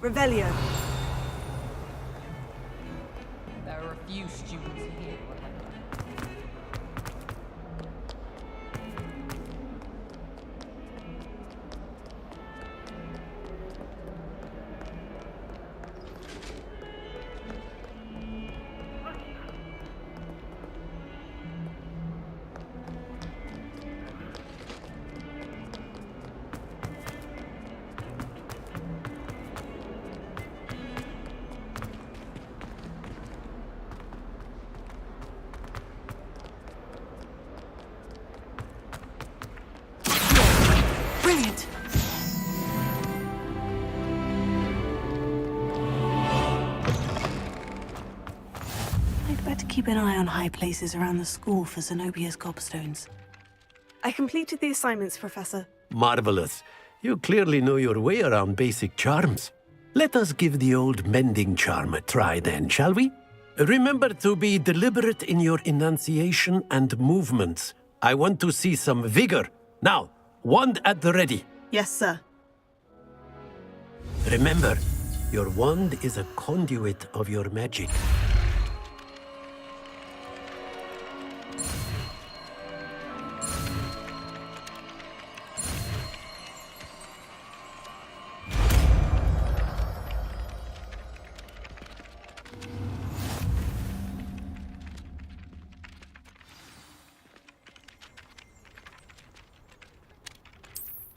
Revelio. There are a few students here. I'd better keep an eye on high places around the school for Zenobia's gobstones. I completed the assignments, Professor. Marvelous. You clearly know your way around basic charms. Let us give the old mending charm a try then, shall we? Remember to be deliberate in your enunciation and movements. I want to see some vigor. Now, wand at the ready. Yes, sir. Remember, your wand is a conduit of your magic.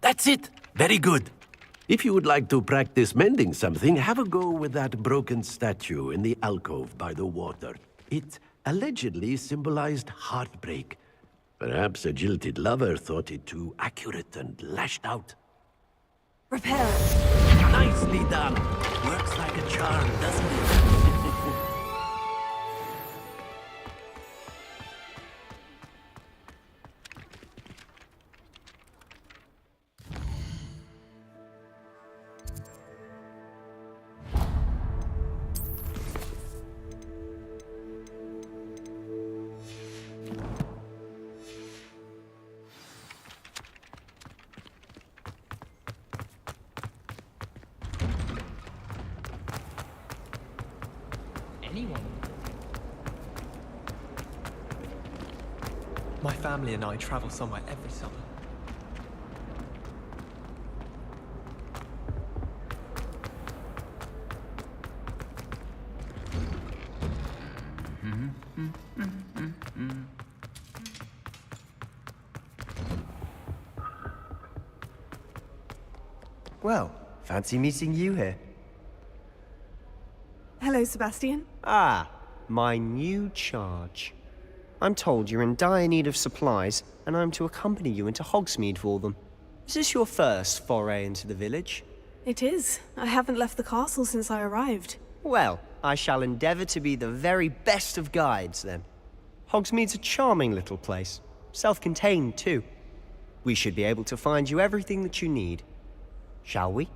That's it! Very good. If you would like to practice mending something, have a go with that broken statue in the alcove by the water. It allegedly symbolized heartbreak. Perhaps a jilted lover thought it too accurate and lashed out. Repair it. Nicely done. Works like a charm, doesn't it? My family and I travel somewhere every summer. Well, fancy meeting you here. Hello, Sebastian. Ah, my new charge. I'm told you're in dire need of supplies, and I'm to accompany you into Hogsmeade for them. Is this your first foray into the village? It is. I haven't left the castle since I arrived. Well, I shall endeavour to be the very best of guides, then. Hogsmeade's a charming little place. Self-contained, too. We should be able to find you everything that you need. Shall we?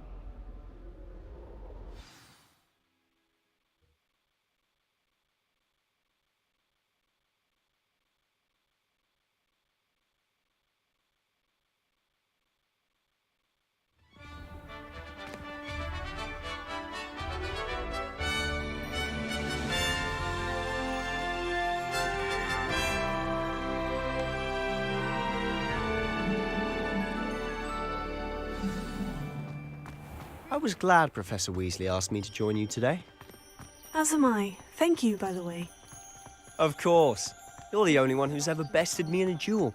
I was glad Professor Weasley asked me to join you today. As am I. Thank you, by the way. Of course. You're the only one who's ever bested me in a duel.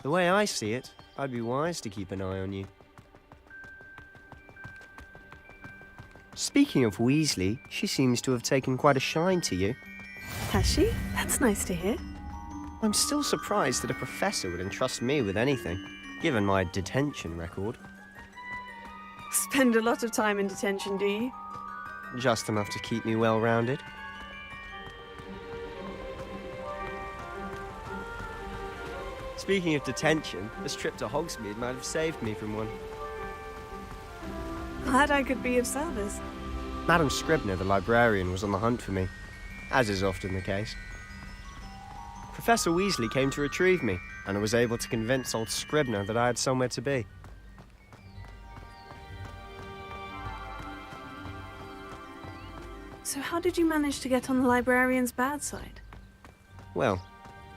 The way I see it, I'd be wise to keep an eye on you. Speaking of Weasley, she seems to have taken quite a shine to you. Has she? That's nice to hear. I'm still surprised that a professor would entrust me with anything, given my detention record. Spend a lot of time in detention, do you? Just enough to keep me well-rounded. Speaking of detention, this trip to Hogsmeade might have saved me from one. Glad I could be of service. Madam Scribner, the librarian, was on the hunt for me, as is often the case. Professor Weasley came to retrieve me, and I was able to convince old Scribner that I had somewhere to be. So how did you manage to get on the librarian's bad side? Well,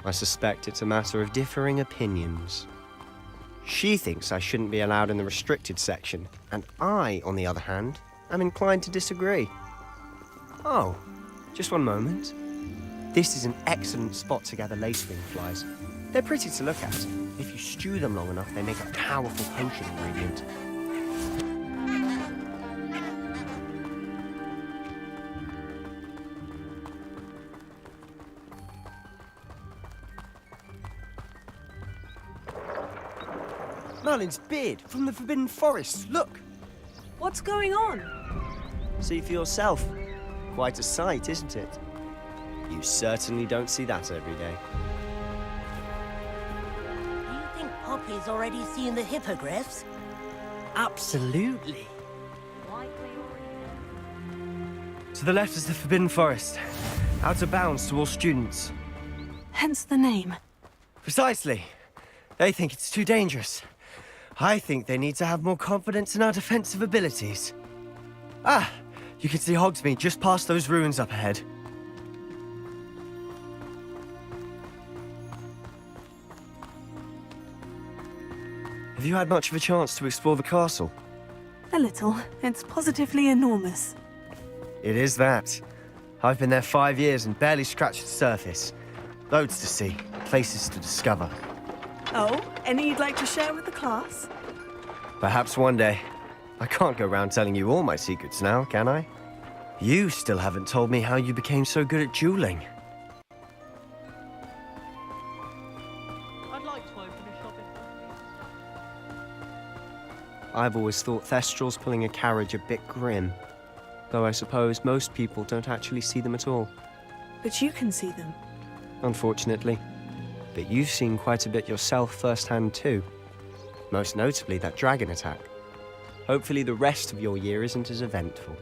I suspect it's a matter of differing opinions. She thinks I shouldn't be allowed in the restricted section, and I, on the other hand, am inclined to disagree. Oh, just one moment. This is an excellent spot to gather lacewing flies. They're pretty to look at. If you stew them long enough, they make a powerful potion ingredient. Merlin's beard from the Forbidden Forest. Look! What's going on? See for yourself. Quite a sight, isn't it? You certainly don't see that every day. Do you think Poppy's already seen the hippogriffs? Absolutely. To the left is the Forbidden Forest. Out of bounds to all students. Hence the name. Precisely. They think it's too dangerous. I think they need to have more confidence in our defensive abilities. Ah, you can see Hogsmeade just past those ruins up ahead. Have you had much of a chance to explore the castle? A little. It's positively enormous. It is that. I've been there 5 years and barely scratched the surface. Loads to see, places to discover. Oh, any you'd like to share with the class? Perhaps one day. I can't go around telling you all my secrets now, can I? You still haven't told me how you became so good at dueling. I'd like to open a shop in... I've always thought Thestrals pulling a carriage a bit grim. Though I suppose most people don't actually see them at all. But you can see them. Unfortunately. But you've seen quite a bit yourself firsthand too. Most notably that dragon attack. Hopefully the rest of your year isn't as eventful.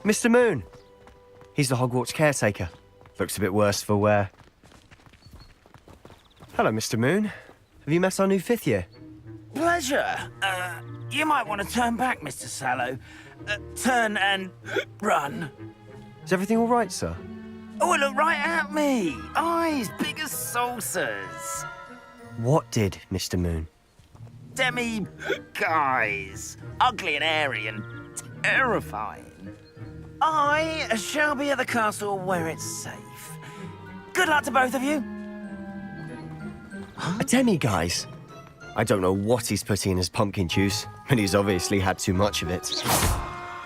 Mr. Moon! He's the Hogwarts caretaker. Looks a bit worse for wear. Hello, Mr. Moon. Have you met our new 5th year? Pleasure. You might want to turn back, Mr. Sallow. Turn and run. Is everything all right, sir? Oh, look right at me. Eyes big as saucers. What did, Mr. Moon? Demi guys. Ugly and airy and terrifying. I shall be at the castle where it's safe. Good luck to both of you. A demi-guise? I don't know what he's putting in his pumpkin juice, but he's obviously had too much of it.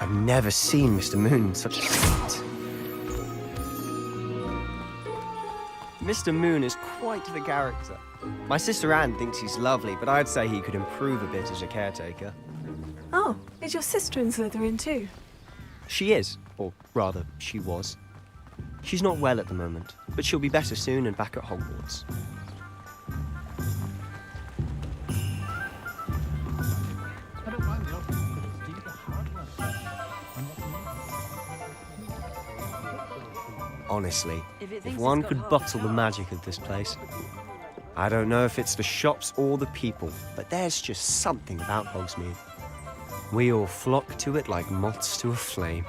I've never seen Mr. Moon in such a state. Mr. Moon is quite the character. My sister Anne thinks he's lovely, but I'd say he could improve a bit as a caretaker. Oh, is your sister in Slytherin too? She is, or rather, she was. She's not well at the moment, but she'll be better soon and back at Hogwarts. Honestly, if one could bottle the magic of this place. I don't know if it's the shops or the people, but there's just something about Hogsmeade. We all flock to it like moths to a flame.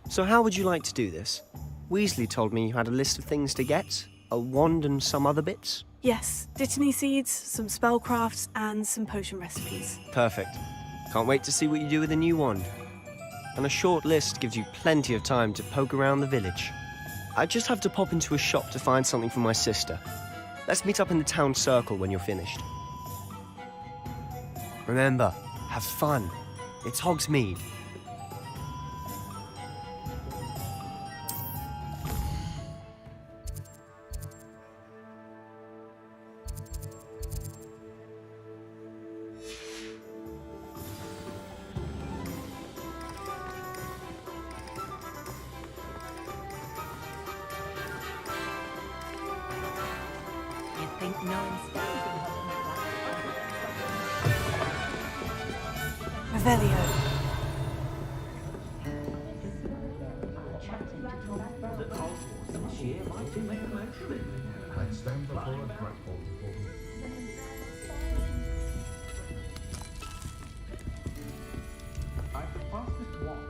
So how would you like to do this? Weasley told me you had a list of things to get, a wand and some other bits. Yes, Dittany seeds, some spellcrafts, and some potion recipes. Perfect. Can't wait to see what you do with the new wand. And a short list gives you plenty of time to poke around the village. I just have to pop into a shop to find something for my sister. Let's meet up in the town circle when you're finished. Remember, have fun. It's Hogsmeade. Revelio. I stand before a grapple. I'm the fastest one.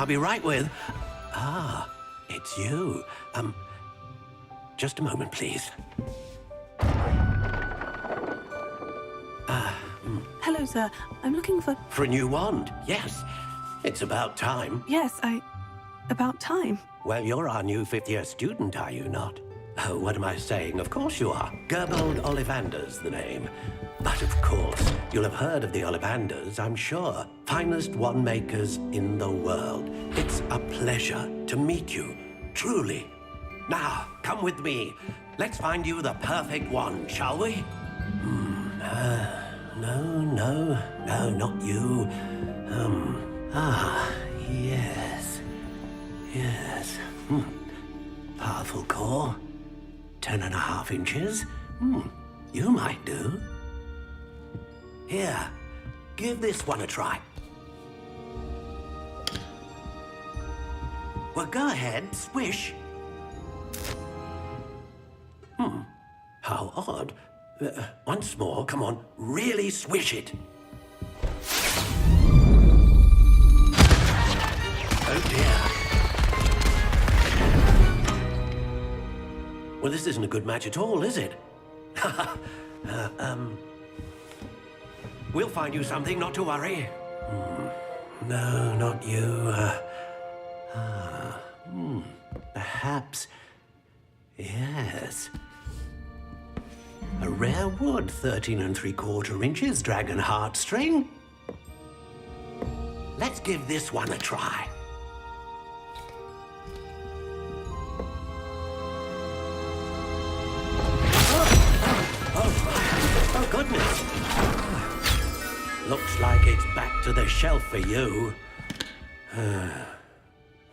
I'll be right with... Ah, it's you. Just a moment, please. Hello, sir. I'm looking for... For a new wand, yes. It's about time. Yes, about time. Well, you're our new fifth-year student, are you not? Oh, what am I saying? Of course you are. Gerbold Ollivander's the name. But of course, you'll have heard of the Ollivanders, I'm sure. Finest wand makers in the world. It's a pleasure to meet you, truly. Now, come with me. Let's find you the perfect wand, shall we? No, not you. Yes. Powerful core. 10.5 inches. You might do. Here, give this one a try. Well, go ahead, swish. How odd. Once more, come on, really swish it. Oh dear. Well, this isn't a good match at all, is it? We'll find you something, not to worry. No, not you. Perhaps... Yes. A rare wood, 13 3/4 inches, dragon heartstring. Let's give this one a try. Oh, goodness. Looks like it's back to the shelf for you.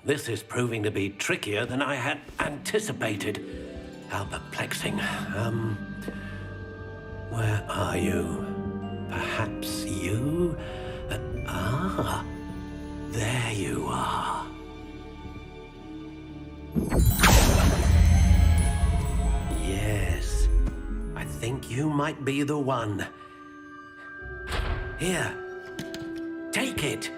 This is proving to be trickier than I had anticipated. How perplexing. Where are you? Perhaps you? There you are. Yes, I think you might be the one. Here, take it.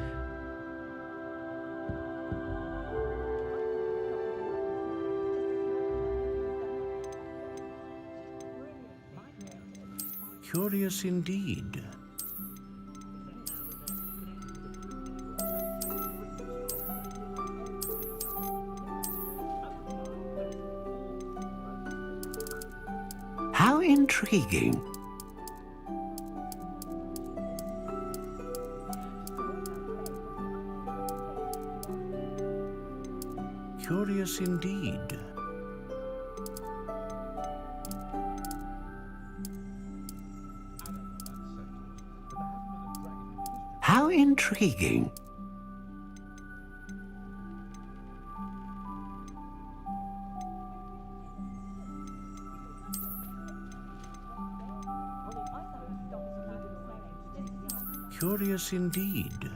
Curious indeed. How intriguing. Curious indeed. How intriguing. Curious indeed.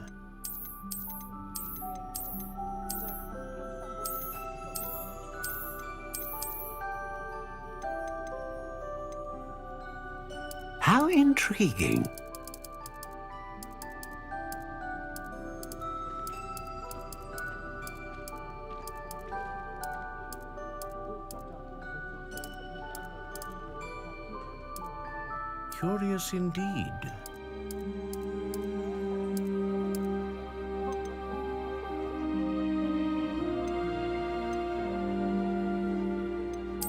How intriguing. Curious indeed.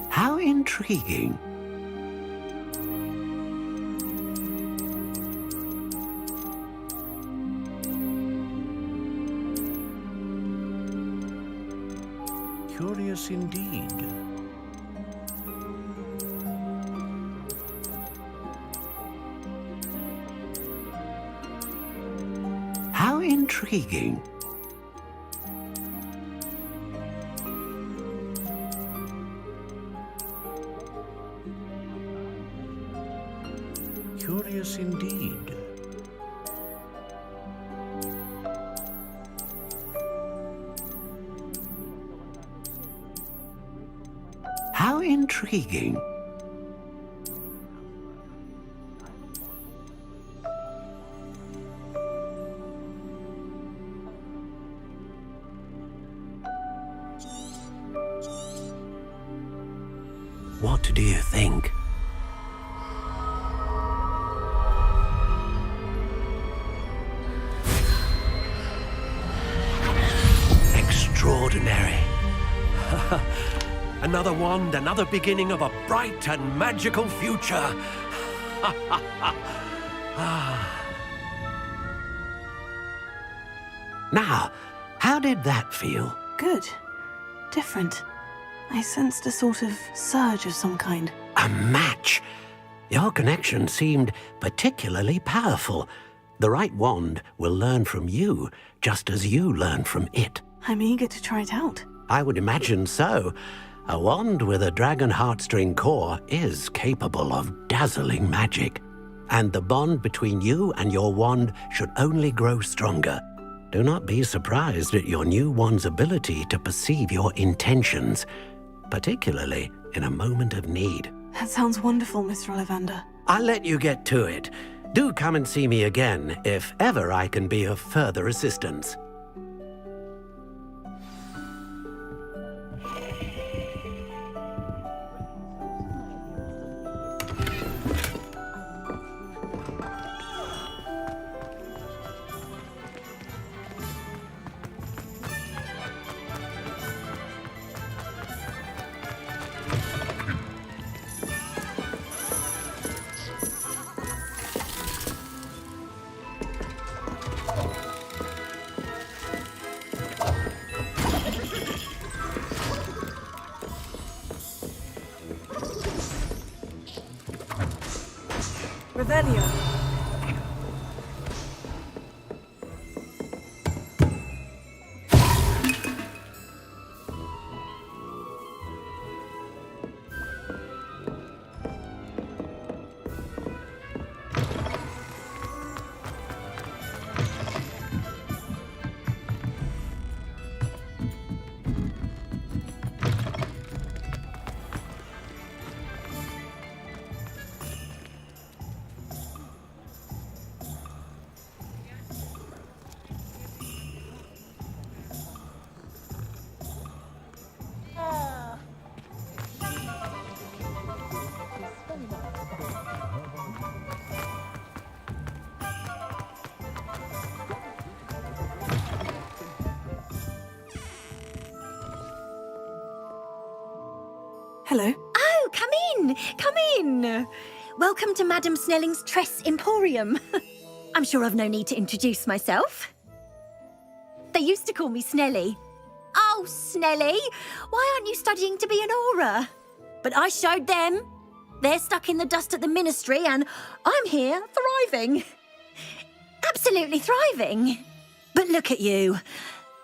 How intriguing. Curious indeed. How intriguing. Curious indeed. How intriguing. What do you think? Extraordinary. Another wand, another beginning of a bright and magical future. Now, how did that feel? Good. Different. I sensed a sort of surge of some kind. A match. Your connection seemed particularly powerful. The right wand will learn from you, just as you learn from it. I'm eager to try it out. I would imagine so. A wand with a dragon heartstring core is capable of dazzling magic. And the bond between you and your wand should only grow stronger. Do not be surprised at your new wand's ability to perceive your intentions, particularly in a moment of need. That sounds wonderful, Mr. Ollivander. I'll let you get to it. Do come and see me again if ever I can be of further assistance. Revelio. Hello. Oh, come in! Come in! Welcome to Madame Snelling's Tress Emporium. I'm sure I've no need to introduce myself. They used to call me Snelly. Oh, Snelly! Why aren't you studying to be an aura? But I showed them. They're stuck in the dust at the ministry, and I'm here, thriving. Absolutely thriving. But look at you.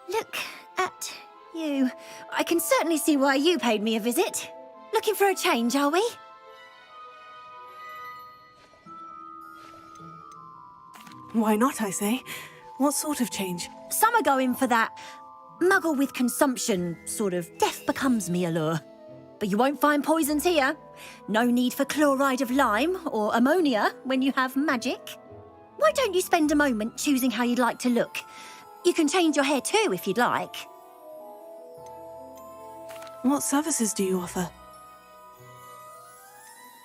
Look at you. I can certainly see why you paid me a visit. Looking for a change, are we? Why not, I say? What sort of change? Some are going for that muggle with consumption, sort of death becomes me allure. But you won't find poisons here. No need for chloride of lime or ammonia when you have magic. Why don't you spend a moment choosing how you'd like to look? You can change your hair too if you'd like. What services do you offer?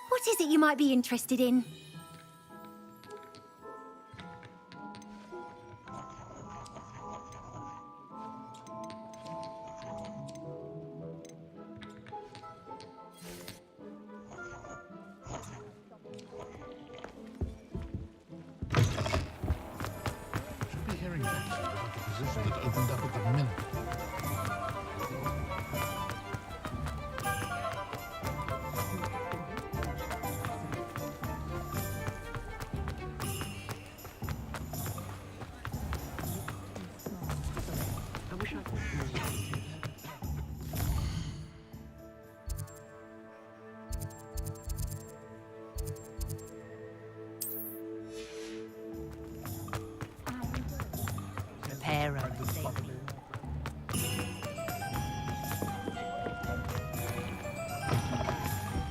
What is it you might be interested in? Should be hearing back about the position that opened up at the minute.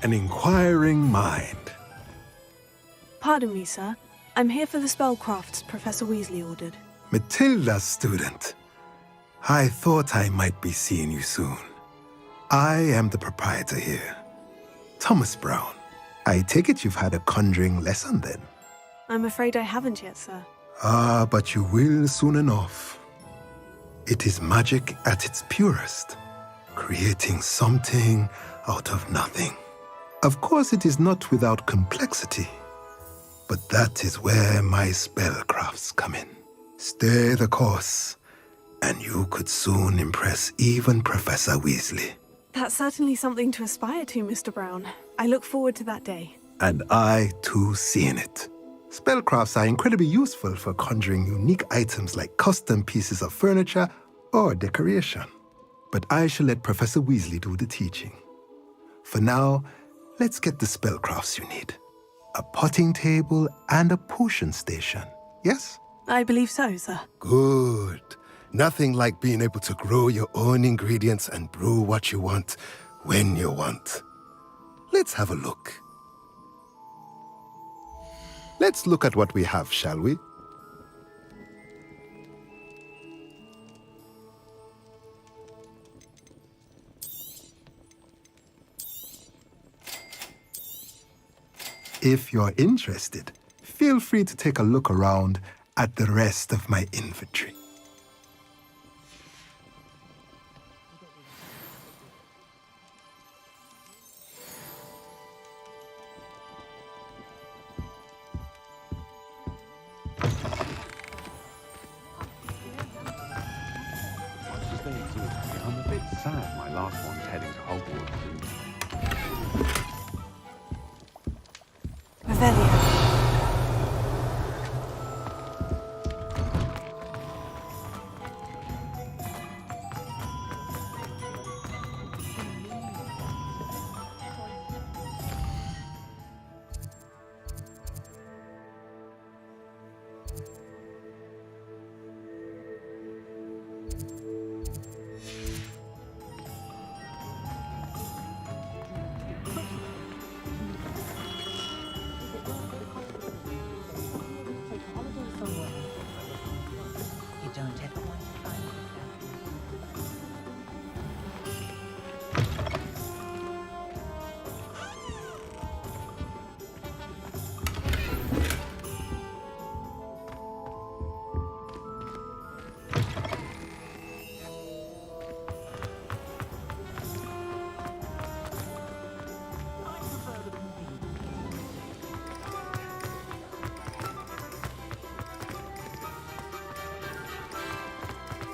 An inquiring mind. Pardon me, sir. I'm here for the spellcrafts Professor Weasley ordered. Matilda's student. I thought I might be seeing you soon. I am the proprietor here. Thomas Brown, I take it you've had a conjuring lesson then? I'm afraid I haven't yet, sir. Ah, but you will soon enough. It is magic at its purest, creating something out of nothing. Of course, it is not without complexity, but that is where my spellcrafts come in. Stay the course, and you could soon impress even Professor Weasley. That's certainly something to aspire to, Mr. Brown. I look forward to that day. And I, too, seeing it. Spellcrafts are incredibly useful for conjuring unique items like custom pieces of furniture or decoration. But I shall let Professor Weasley do the teaching. For now, let's get the spellcrafts you need. A potting table and a potion station, yes? I believe so, sir. Good. Nothing like being able to grow your own ingredients and brew what you want when you want. Let's have a look. Let's look at what we have, shall we? If you're interested, feel free to take a look around at the rest of my inventory. I'm a bit sad my last one's heading to Hogwarts soon. Revelio. You don't ever want to find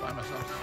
find myself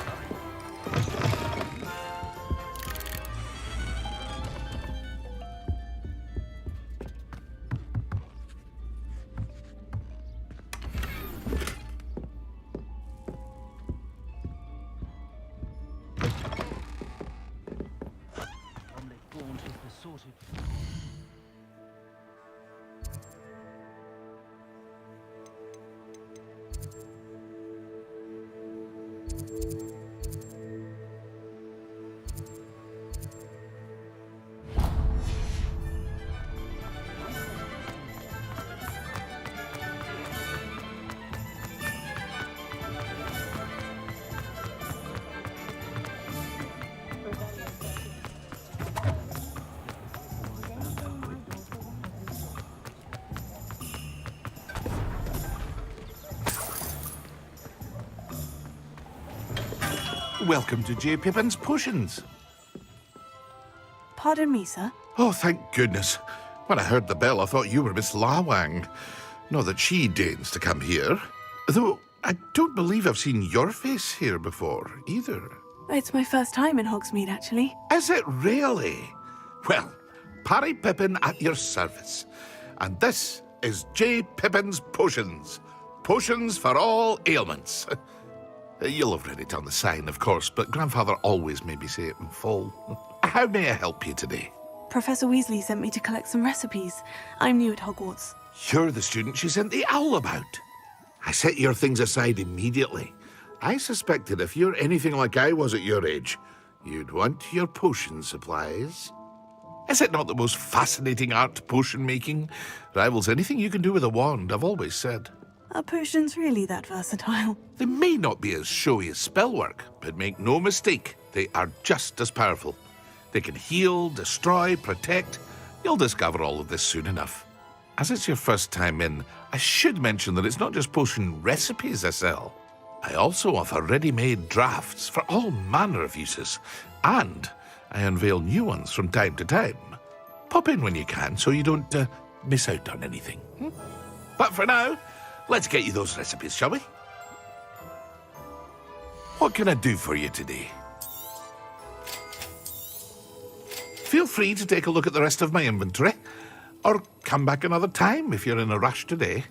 Welcome to J. Pippin's Potions. Pardon me, sir. Oh, thank goodness. When I heard the bell, I thought you were Miss Lawang. Not that she deigns to come here. Though I don't believe I've seen your face here before, either. It's my first time in Hogsmeade, actually. Is it really? Well, Parry Pippin at your service. And this is J. Pippin's Potions. Potions for all ailments. You'll have read it on the sign, of course, but Grandfather always made me say it in full. How may I help you today? Professor Weasley sent me to collect some recipes. I'm new at Hogwarts. You're the student she sent the owl about. I set your things aside immediately. I suspected if you're anything like I was at your age, you'd want your potion supplies. Is it not the most fascinating art, potion making? Rivals anything you can do with a wand, I've always said. Are potions really that versatile? They may not be as showy as spellwork, but make no mistake, they are just as powerful. They can heal, destroy, protect, You'll discover all of this soon enough. As it's your first time in, I should mention that it's not just potion recipes I sell. I also offer ready-made drafts for all manner of uses, and I unveil new ones from time to time. Pop in when you can so you don't miss out on anything. But for now, let's get you those recipes, shall we? What can I do for you today? Feel free to take a look at the rest of my inventory, or come back another time if you're in a rush today.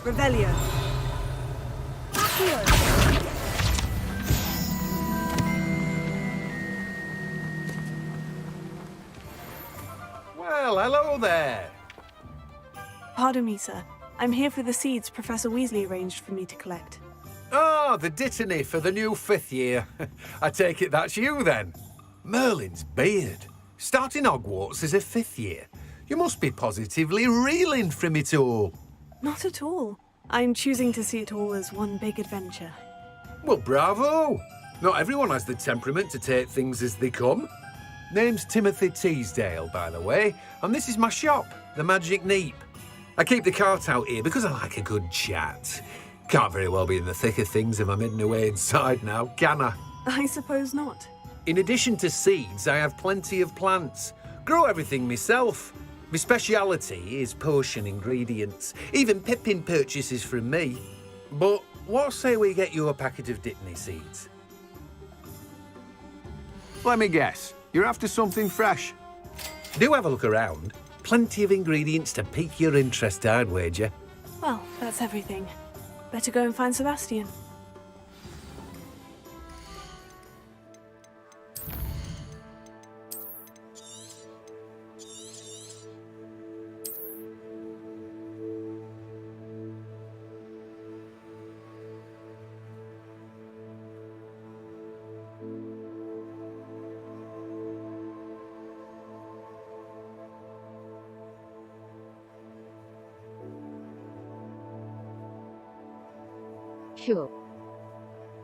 Revelio. Well, hello there. Pardon me, sir. I'm here for the seeds Professor Weasley arranged for me to collect. Ah, the Dittany for the new 5th year. I take it that's you, then. Merlin's beard. Starting Hogwarts as a 5th year. You must be positively reeling from it all. Not at all. I'm choosing to see it all as one big adventure. Well, bravo! Not everyone has the temperament to take things as they come. Name's Timothy Teasdale, by the way, and this is my shop, the Magic Neep. I keep the cart out here because I like a good chat. Can't very well be in the thick of things if I'm hidden away inside now, can I? I suppose not. In addition to seeds, I have plenty of plants. Grow everything myself. My speciality is potion ingredients. Even Pippin purchases from me. But what say we get you a packet of Dittany seeds? Let me guess. You're after something fresh. Do have a look around. Plenty of ingredients to pique your interest, I'd wager. Well, that's everything. Better go and find Sebastian. Sure.